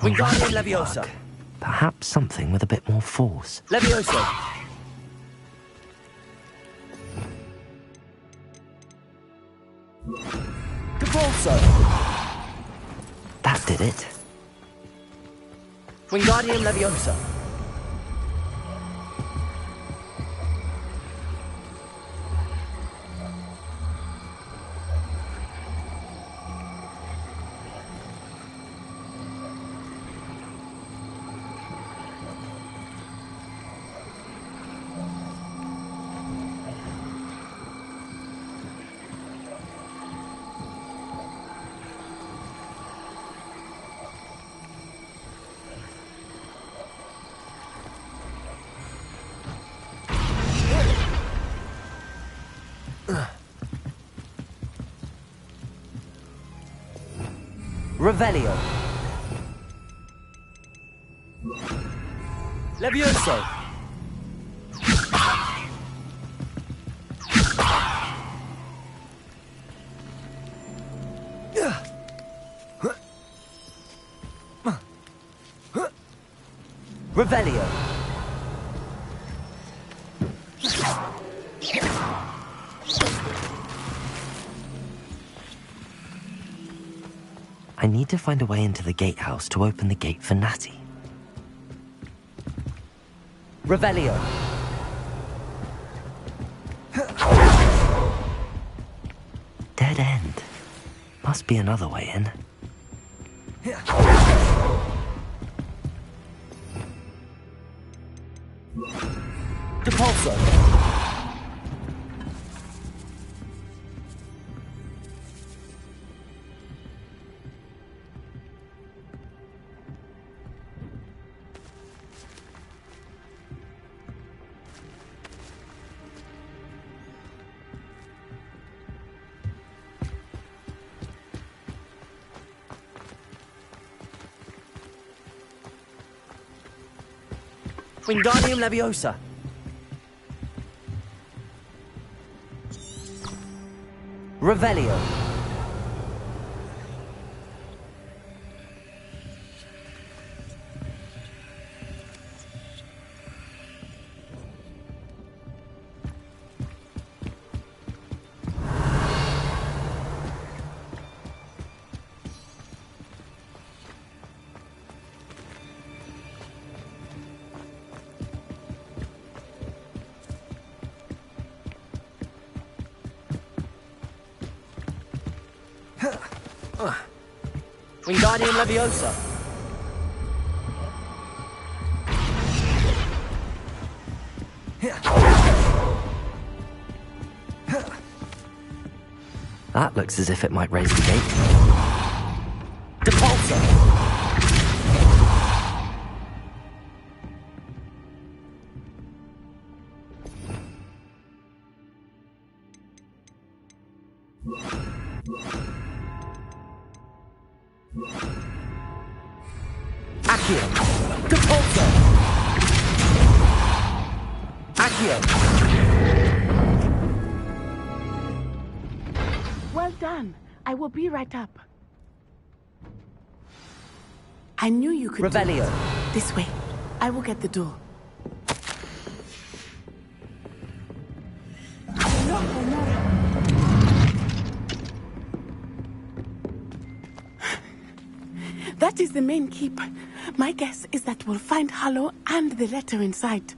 Wingardium Leviosa. Perhaps something with a bit more force. Leviosa. did it. Wingardium Leviosa. Revelio. Levioso. Revelio. I need to find a way into the gatehouse to open the gate for Natty. Revelio. Dead end. Must be another way in. Depulso. Wingardium Leviosa. Revelio. Wingardium Leviosa. That looks as if it might raise the gate. Depulso. Accio. Depulso. Accio. Well done. I will be right up. I knew you could do Revelio. it. This way. I will get the door. That is the main keep. My guess is that we'll find Hollow and the letter inside.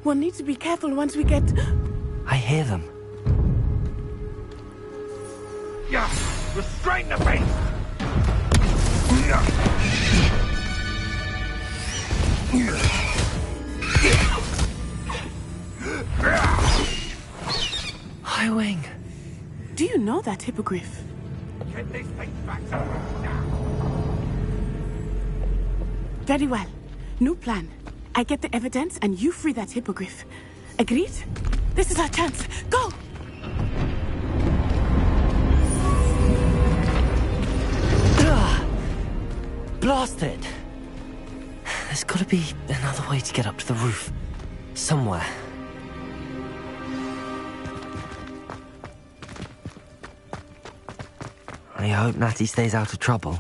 We'll need to be careful once we get... I hear them. Yeah, restrain the beast! Highwing. Do you know that hippogriff? Get this thing back to us now! Very well. New plan. I get the evidence and you free that hippogriff. Agreed? This is our chance. Go! Blasted! There's gotta be another way to get up to the roof. Somewhere. I hope Natty stays out of trouble.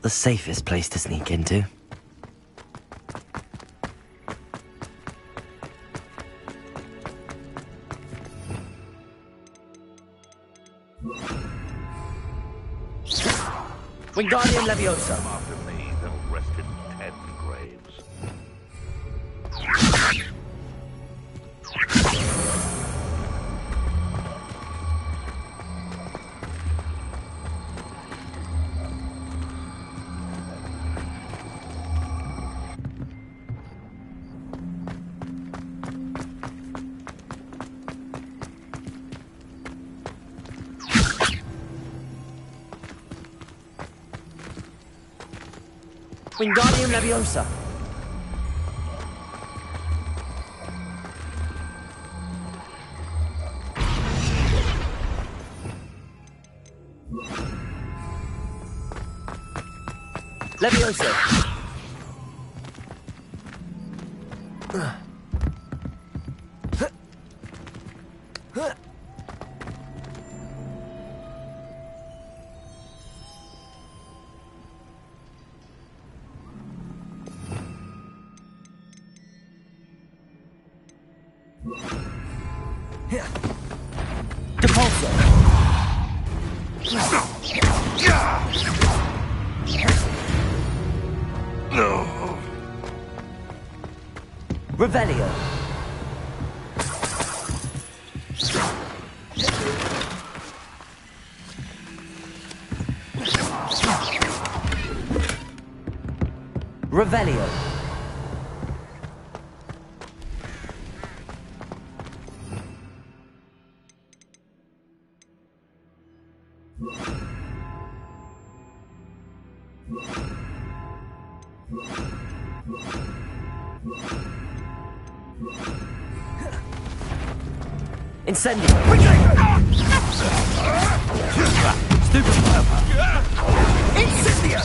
the safest place to sneak into. Wingardium Leviosa. Come after me, they'll rest in 10 graves. Wingardium Leviosa. Leviosa. Depulso. Revelio. Revelio. Incendio. Stupid. Incendio.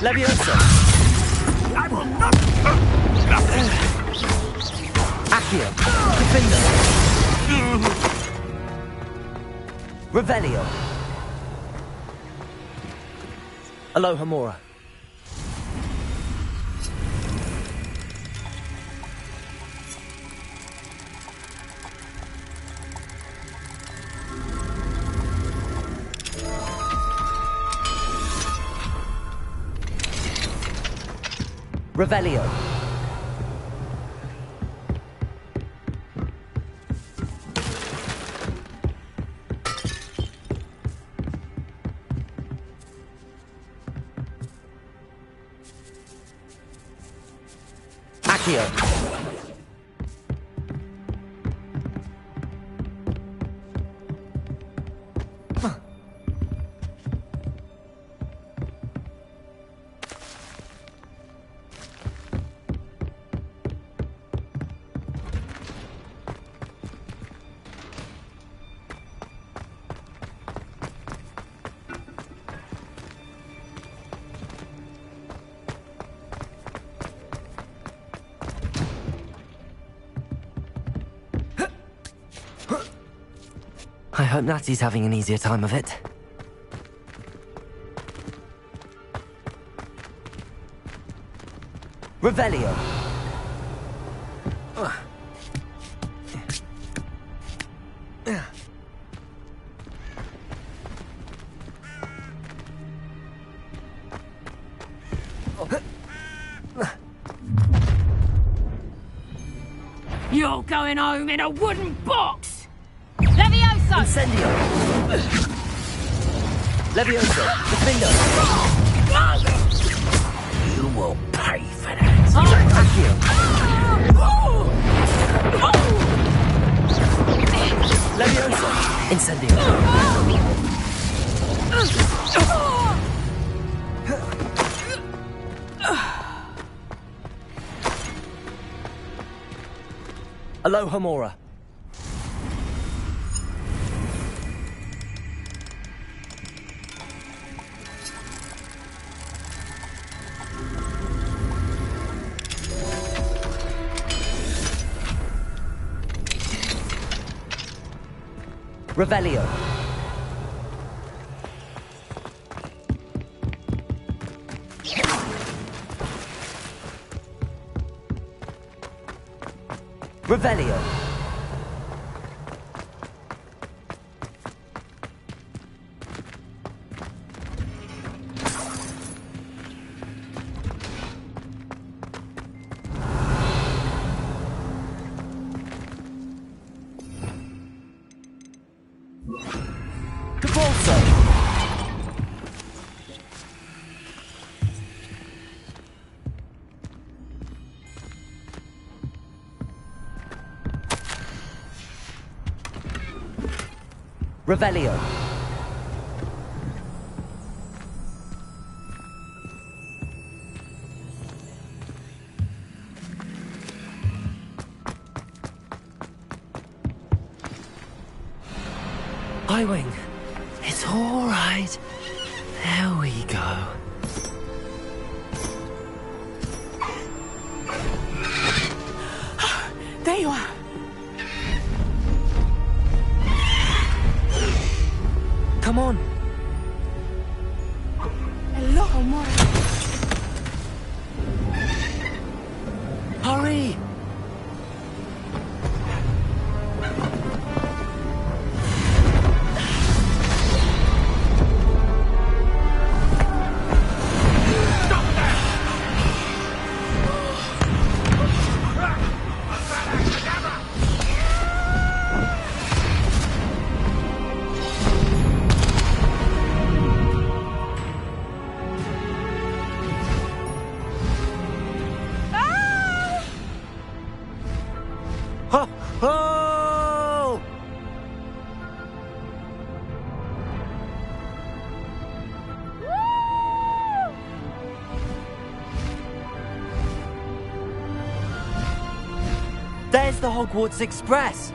Leviosa. I will not. Accio. Defender. Revelio. Alohomora. Revelio. Accio. I hope Natty's having an easier time of it. Revelio. You're going home in a wooden box! Levioso! Incendio. Levioso. Defender. You will pay for that. Accio. Leviosa. Incendio. Alohomora. Revelio. Revelio. Revelio. Highwing. It's all right. There we go. There you are. Come on. Hello, Mora. Hurry! Oh! There's the Hogwarts Express.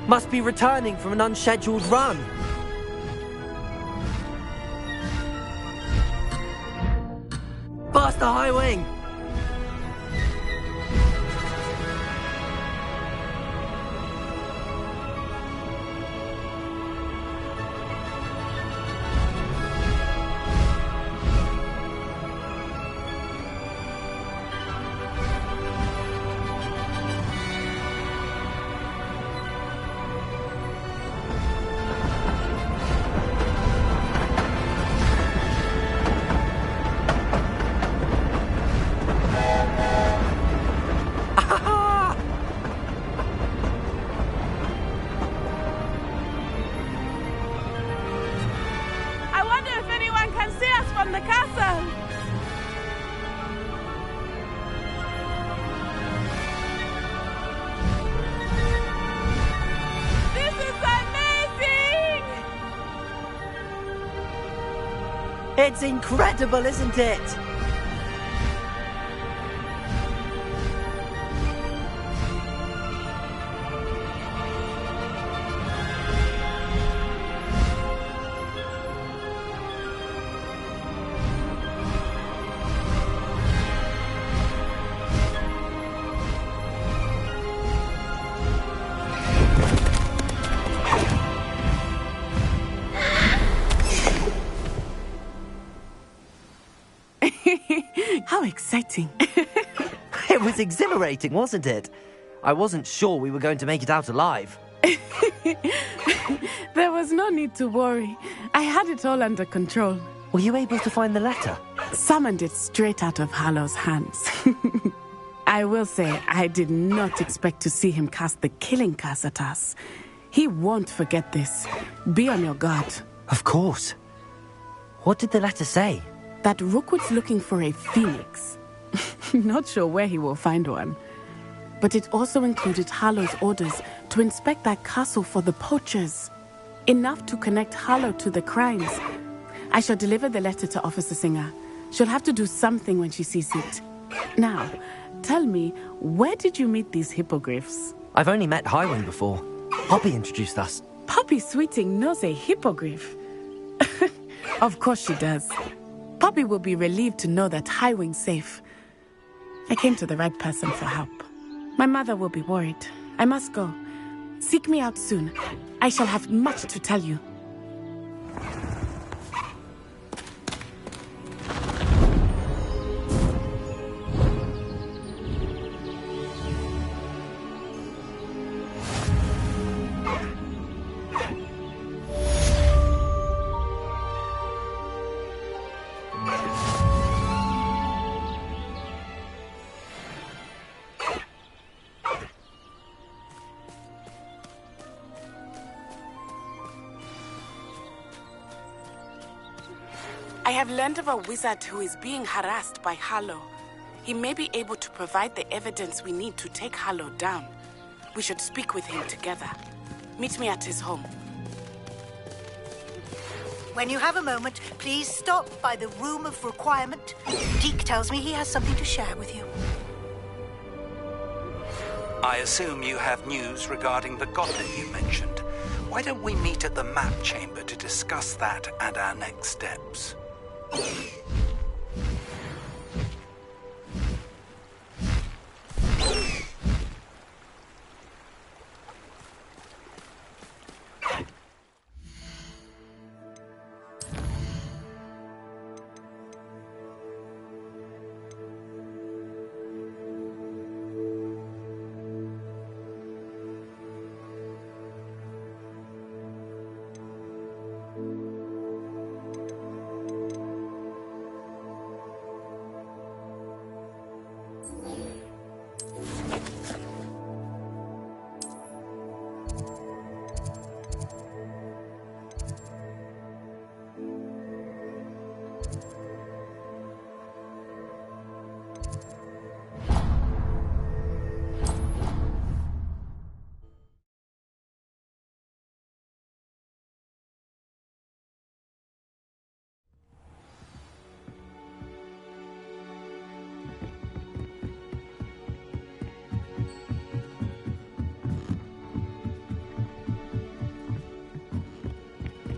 Must be returning from an unscheduled run. Faster, Highwing! From the castle! This is amazing! It's incredible, isn't it? How exciting. It was exhilarating, wasn't it? I wasn't sure we were going to make it out alive. There was no need to worry. I had it all under control. Were you able to find the letter? Summoned it straight out of Hallow's hands. I will say, I did not expect to see him cast the killing curse at us. He won't forget this. Be on your guard. Of course. What did the letter say? That Rookwood's looking for a phoenix. Not sure where he will find one. But it also included Hallow's orders to inspect that castle for the poachers. Enough to connect Hallow to the crimes. I shall deliver the letter to Officer Singer. She'll have to do something when she sees it. Now, tell me, where did you meet these hippogriffs? I've only met Highwing before. Poppy introduced us. Poppy Sweeting knows a hippogriff. Of course she does. Poppy will be relieved to know that Highwing's safe. I came to the right person for help. My mother will be worried. I must go. Seek me out soon. I shall have much to tell you. have learned of a wizard who is being harassed by Harlow. He may be able to provide the evidence we need to take Harlow down. We should speak with him together. Meet me at his home. When you have a moment, please stop by the Room of Requirement. Deke tells me he has something to share with you. I assume you have news regarding the goblin you mentioned. Why don't we meet at the map chamber to discuss that and our next steps?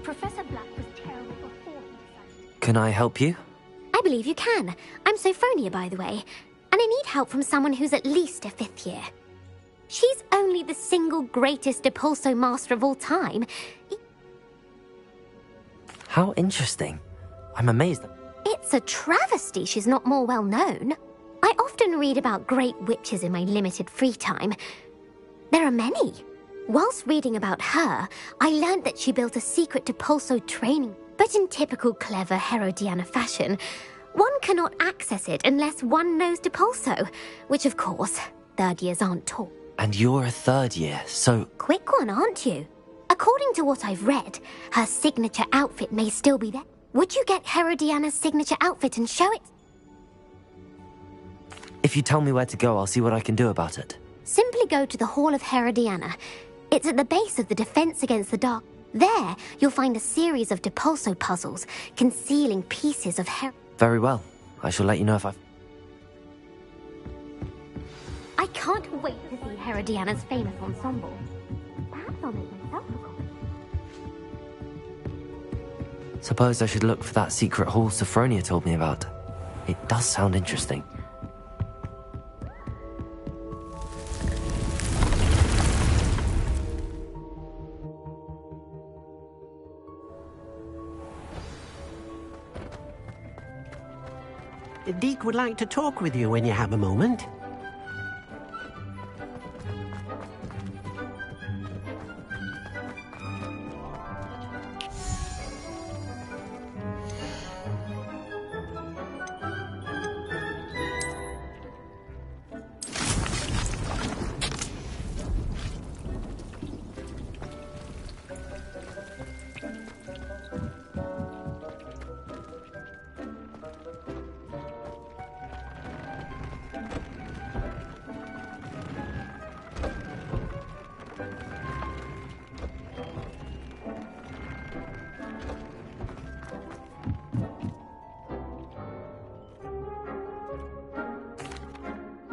Professor Black was terrible before he decided. Can I help you? I believe you can. I'm Sophronia, by the way, and I need help from someone who's at least a 5th year. She's only the single greatest Depulso master of all time. How interesting. I'm amazed. It's a travesty she's not more well known. I often read about great witches in my limited free time. There are many. Whilst reading about her, I learned that she built a secret Depulso training. But in typical clever Herodiana fashion, one cannot access it unless one knows Depulso, which of course, 3rd years aren't taught. And you're a 3rd year, so... Quick one, aren't you? According to what I've read, her signature outfit may still be there. Would you get Herodiana's signature outfit and show it? If you tell me where to go, I'll see what I can do about it. Simply go to the Hall of Herodiana. It's at the base of the Defense Against the Dark. There, you'll find a series of Depulso puzzles concealing pieces of Very well. I shall let you know if I've... I can't wait to see Herodiana's famous ensemble. Perhaps I'll make myself a copy. Suppose I should look for that secret hall Sophronia told me about. It does sound interesting. Deke would like to talk with you when you have a moment.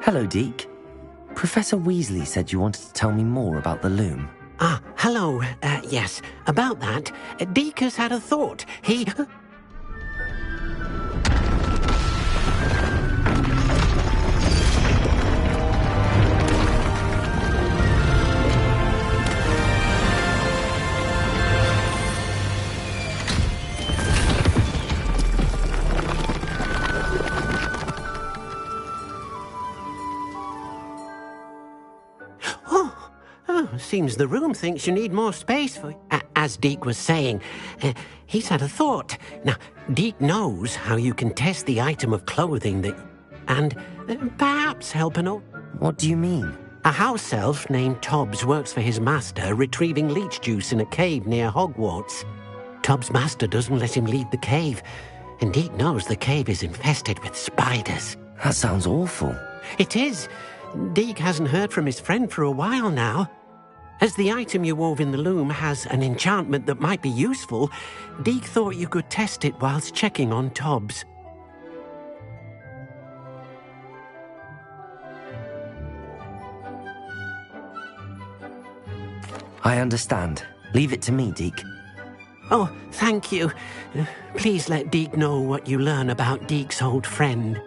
Hello, Deke. Professor Weasley said you wanted to tell me more about the loom. Ah, hello. Yes, about that. Deke has had a thought. He... Seems the room thinks you need more space for... As Deke was saying, he's had a thought. Now, Deke knows how you can test the item of clothing that... And perhaps help an old... What do you mean? A house elf named Tobbs works for his master, retrieving leech juice in a cave near Hogwarts. Tobbs' master doesn't let him leave the cave. And Deke knows the cave is infested with spiders. That sounds awful. It is. Deke hasn't heard from his friend for a while now. As the item you wove in the loom has an enchantment that might be useful, Deke thought you could test it whilst checking on Tobbs. I understand. Leave it to me, Deke. Oh, thank you. Please let Deke know what you learn about Deke's old friend.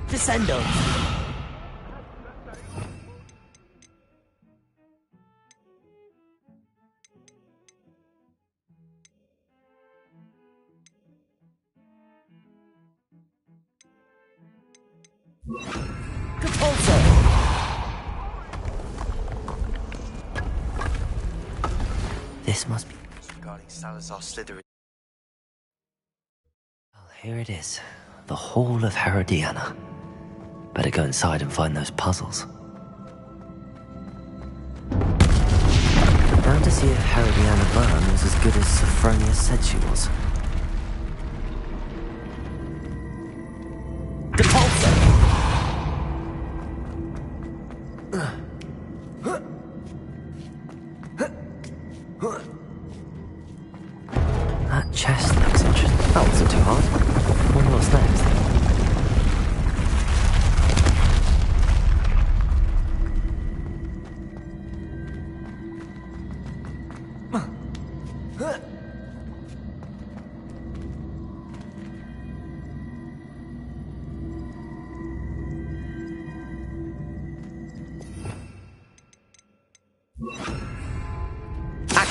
Descendo. This must be... Regarding Salazar Slytherin. Well, here it is. The Hall of Herodiana. Better go inside and find those puzzles. Bound to see if Herodiana Byrne was as good as Sophronia said she was. That chest looks interesting. That wasn't too hard. Wonder what's next.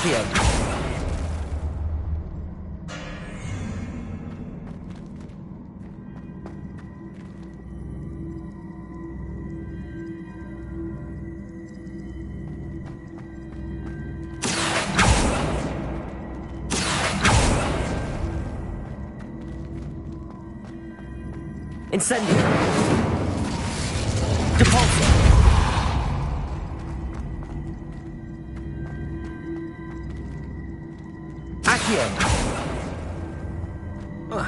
Accio. Incendio. Depulso. Accio. I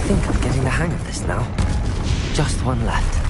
think I'm getting the hang of this now. Just one left.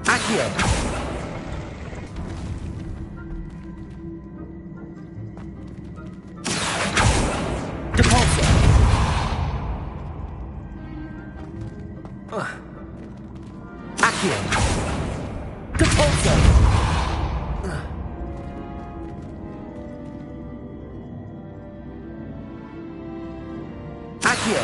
Accio! Depulso! Accio! Depulso! Accio!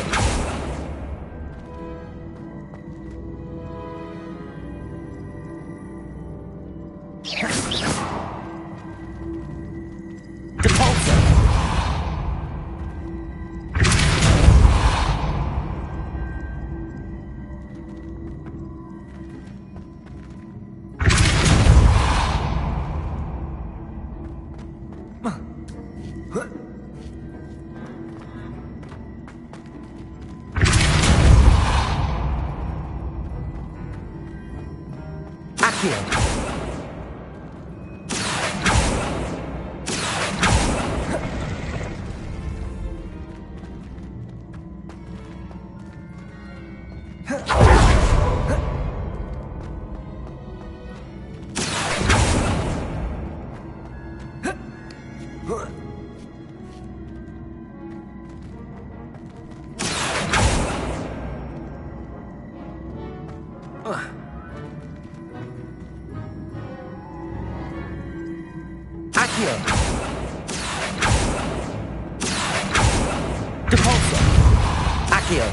Accio! Depulso! Accio!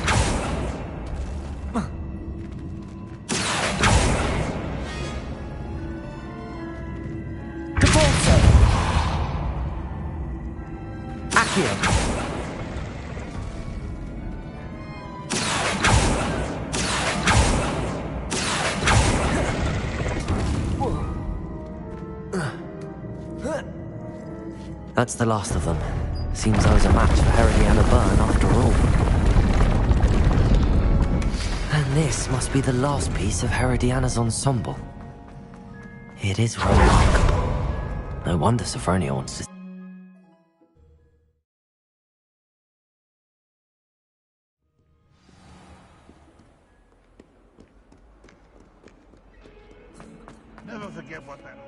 Depulso! Accio! That's the last of them. Seems I was a match for Herodiana Byrne after all. And this must be the last piece of Herodiana's ensemble. It is remarkable. No wonder Sophronia wants to... Never forget what that...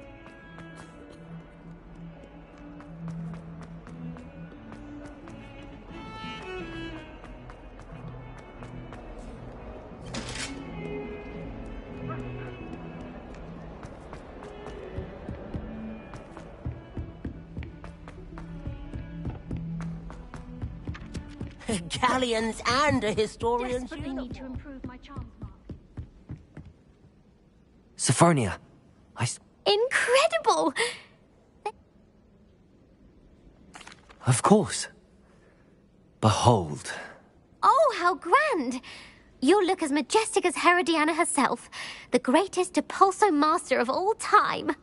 Galleons and a historian's Need to improve my charms, Mark. Sophronia! Incredible! Of course. Behold. Oh, how grand! You'll look as majestic as Herodiana herself, the greatest Depulso master of all time.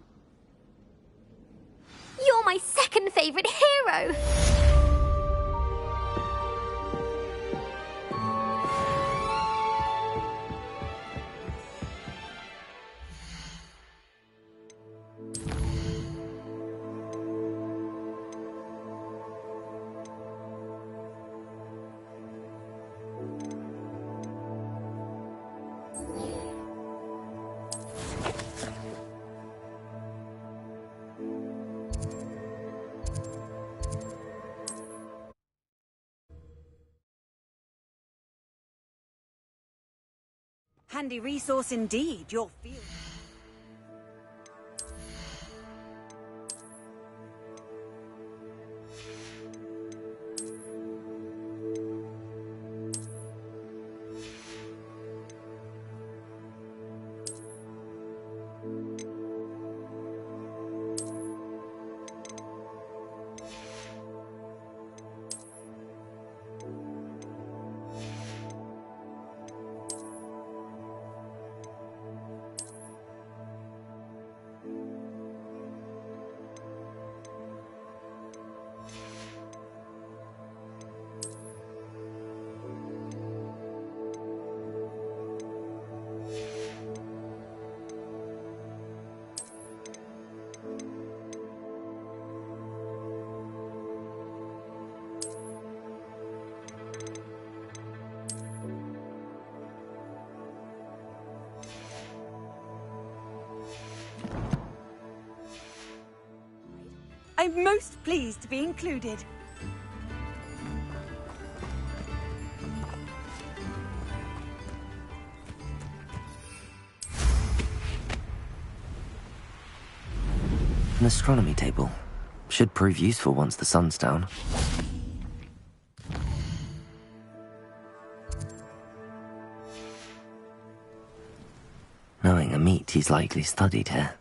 You're my second favorite hero! Handy resource indeed, your field. I'm most pleased to be included. An astronomy table. Should prove useful once the sun's down. Knowing Amit, he's likely studied here.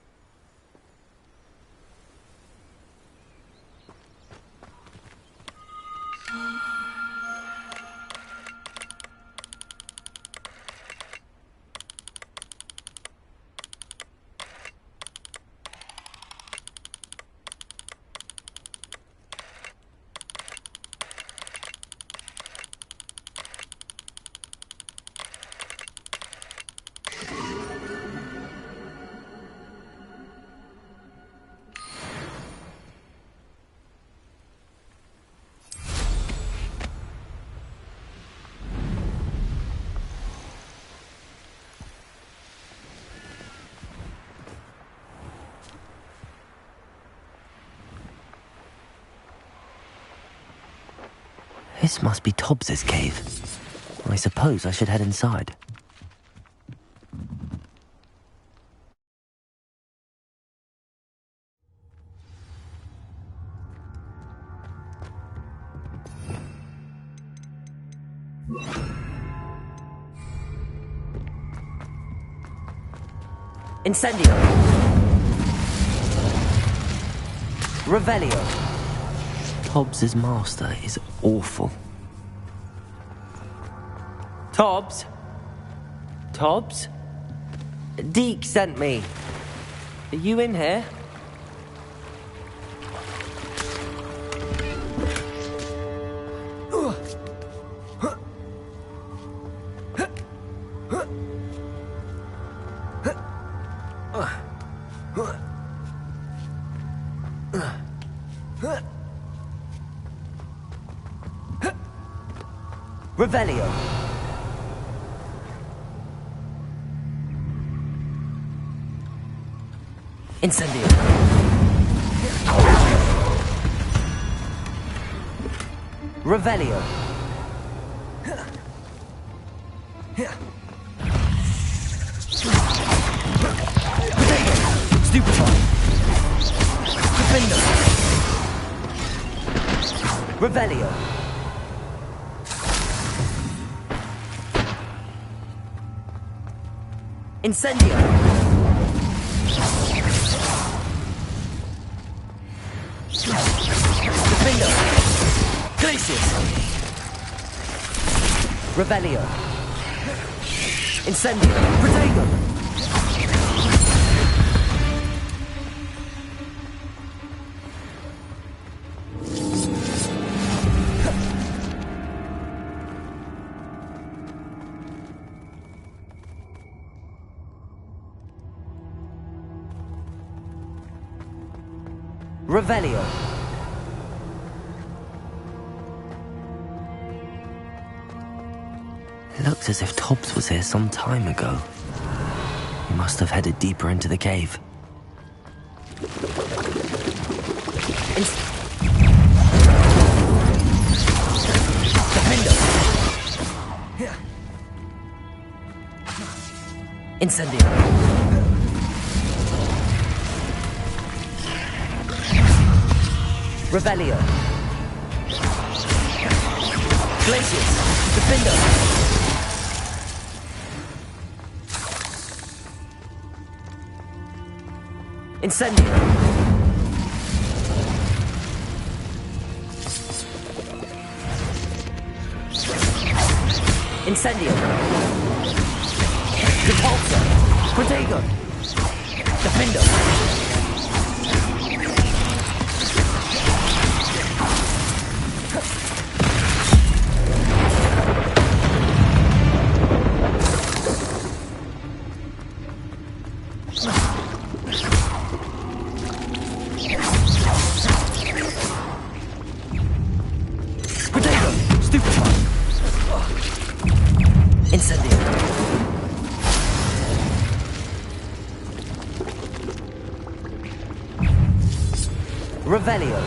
This must be Tobbs's cave. I suppose I should head inside. Incendio. Revelio. Tobbs's master is awful. Tobbs? Tobbs? Deke sent me. Are you in here? Revelio. Incendio. Revelio. Stupefy. Defender. Revelio. Incendio. Defender. Glacius. Revelio. Incendio. Protego. Revelio. It looks as if Tobbs was here some time ago. He must have headed deeper into the cave. Incendio. Revelio. Glacius. Defender. Incendio. Incendio. Repulsor. Protego. Defender. Revelio.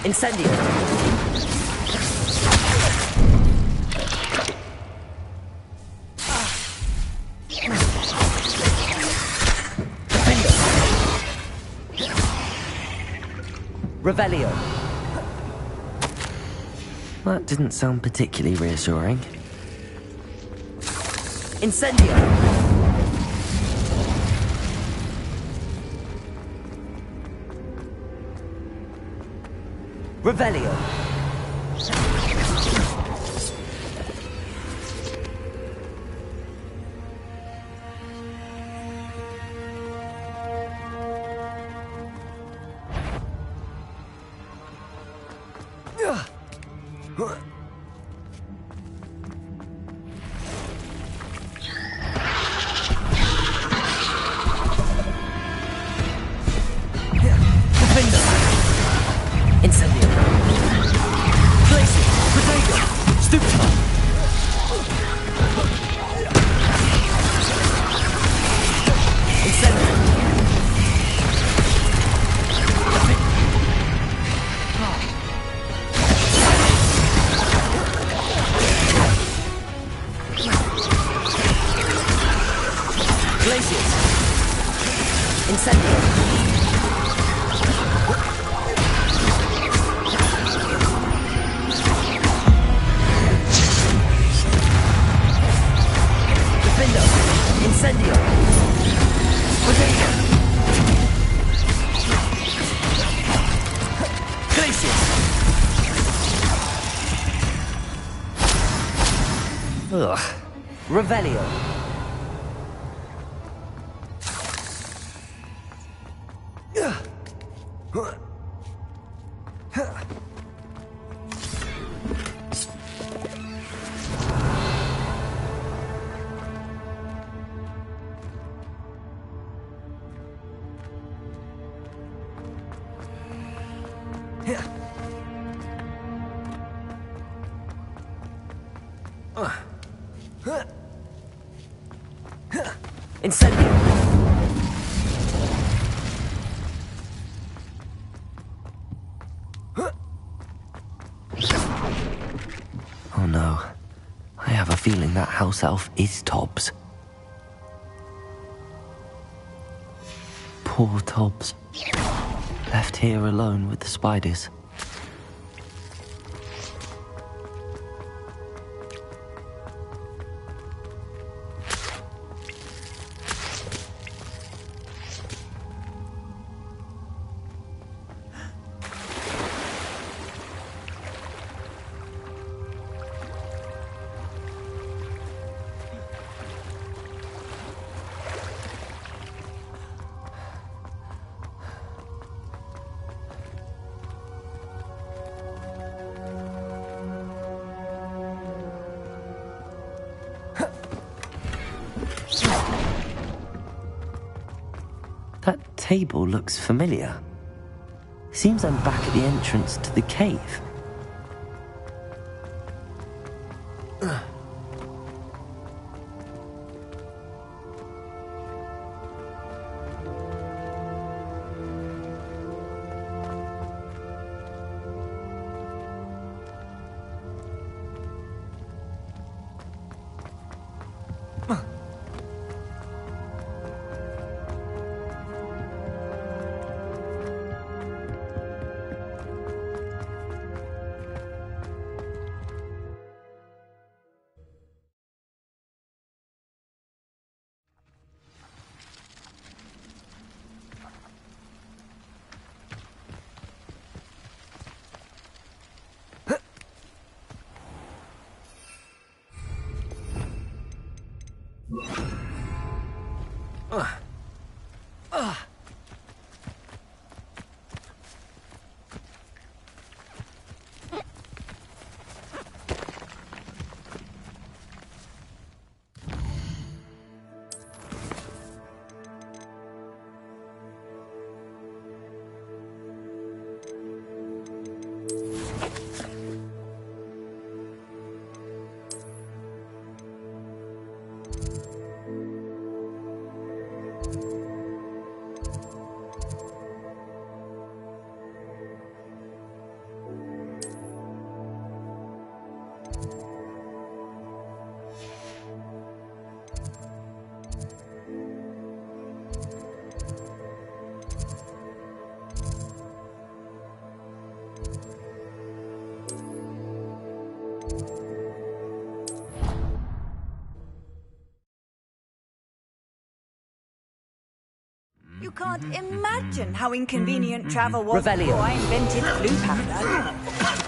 Incendio. Revelio. That didn't sound particularly reassuring. Incendio. Revelio. Ugh. Revelio. Incendio. Oh no. I have a feeling that house elf is Tobbs. Poor Tobbs. Left here alone with the spiders. That table looks familiar. Seems I'm back at the entrance to the cave. You can't imagine how inconvenient travel was Revelio. before I invented blue powder.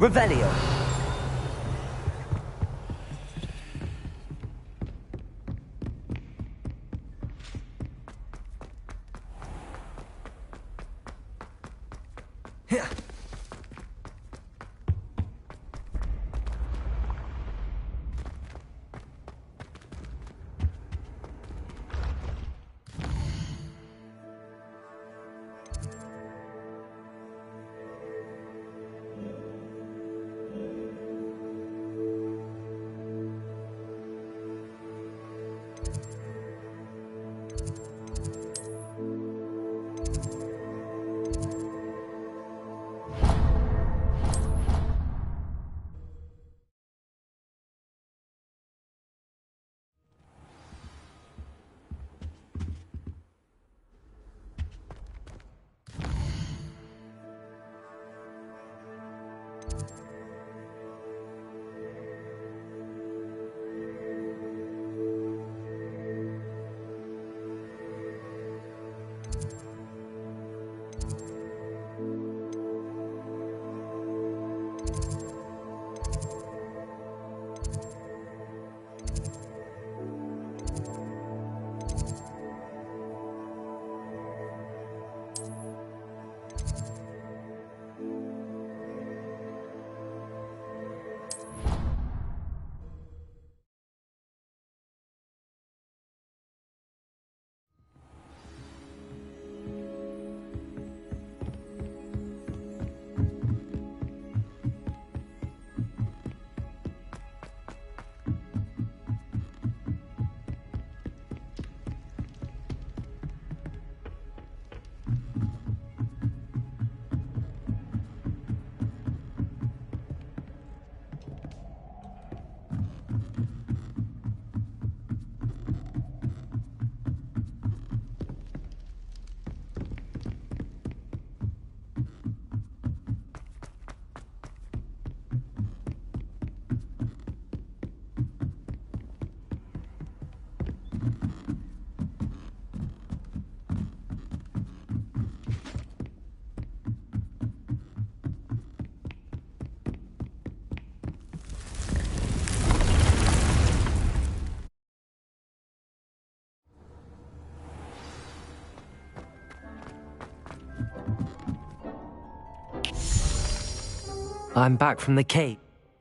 Revelio. I'm back from the cave.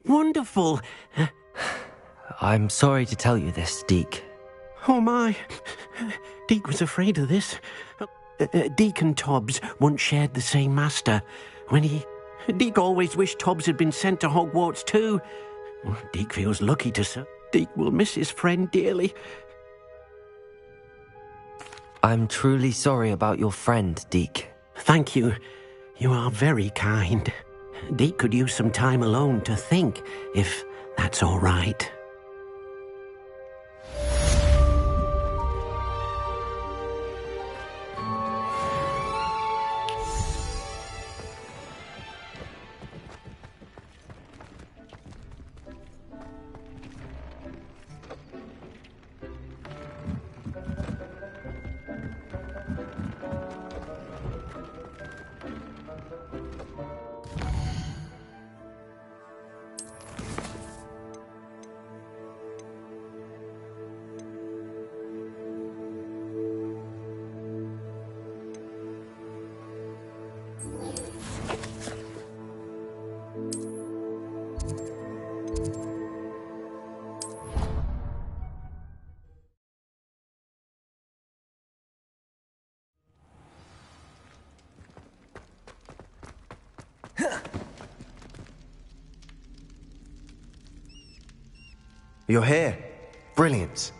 Wonderful. I'm sorry to tell you this, Deke. Oh my. Deke was afraid of this. Deke and Tobbs once shared the same master. Deke always wished Tobbs had been sent to Hogwarts too. Deke feels lucky to serve. Deke will miss his friend dearly. I'm truly sorry about your friend, Deke. Thank you. You are very kind. Deke could use some time alone to think, if that's all right. You're here. Brilliant.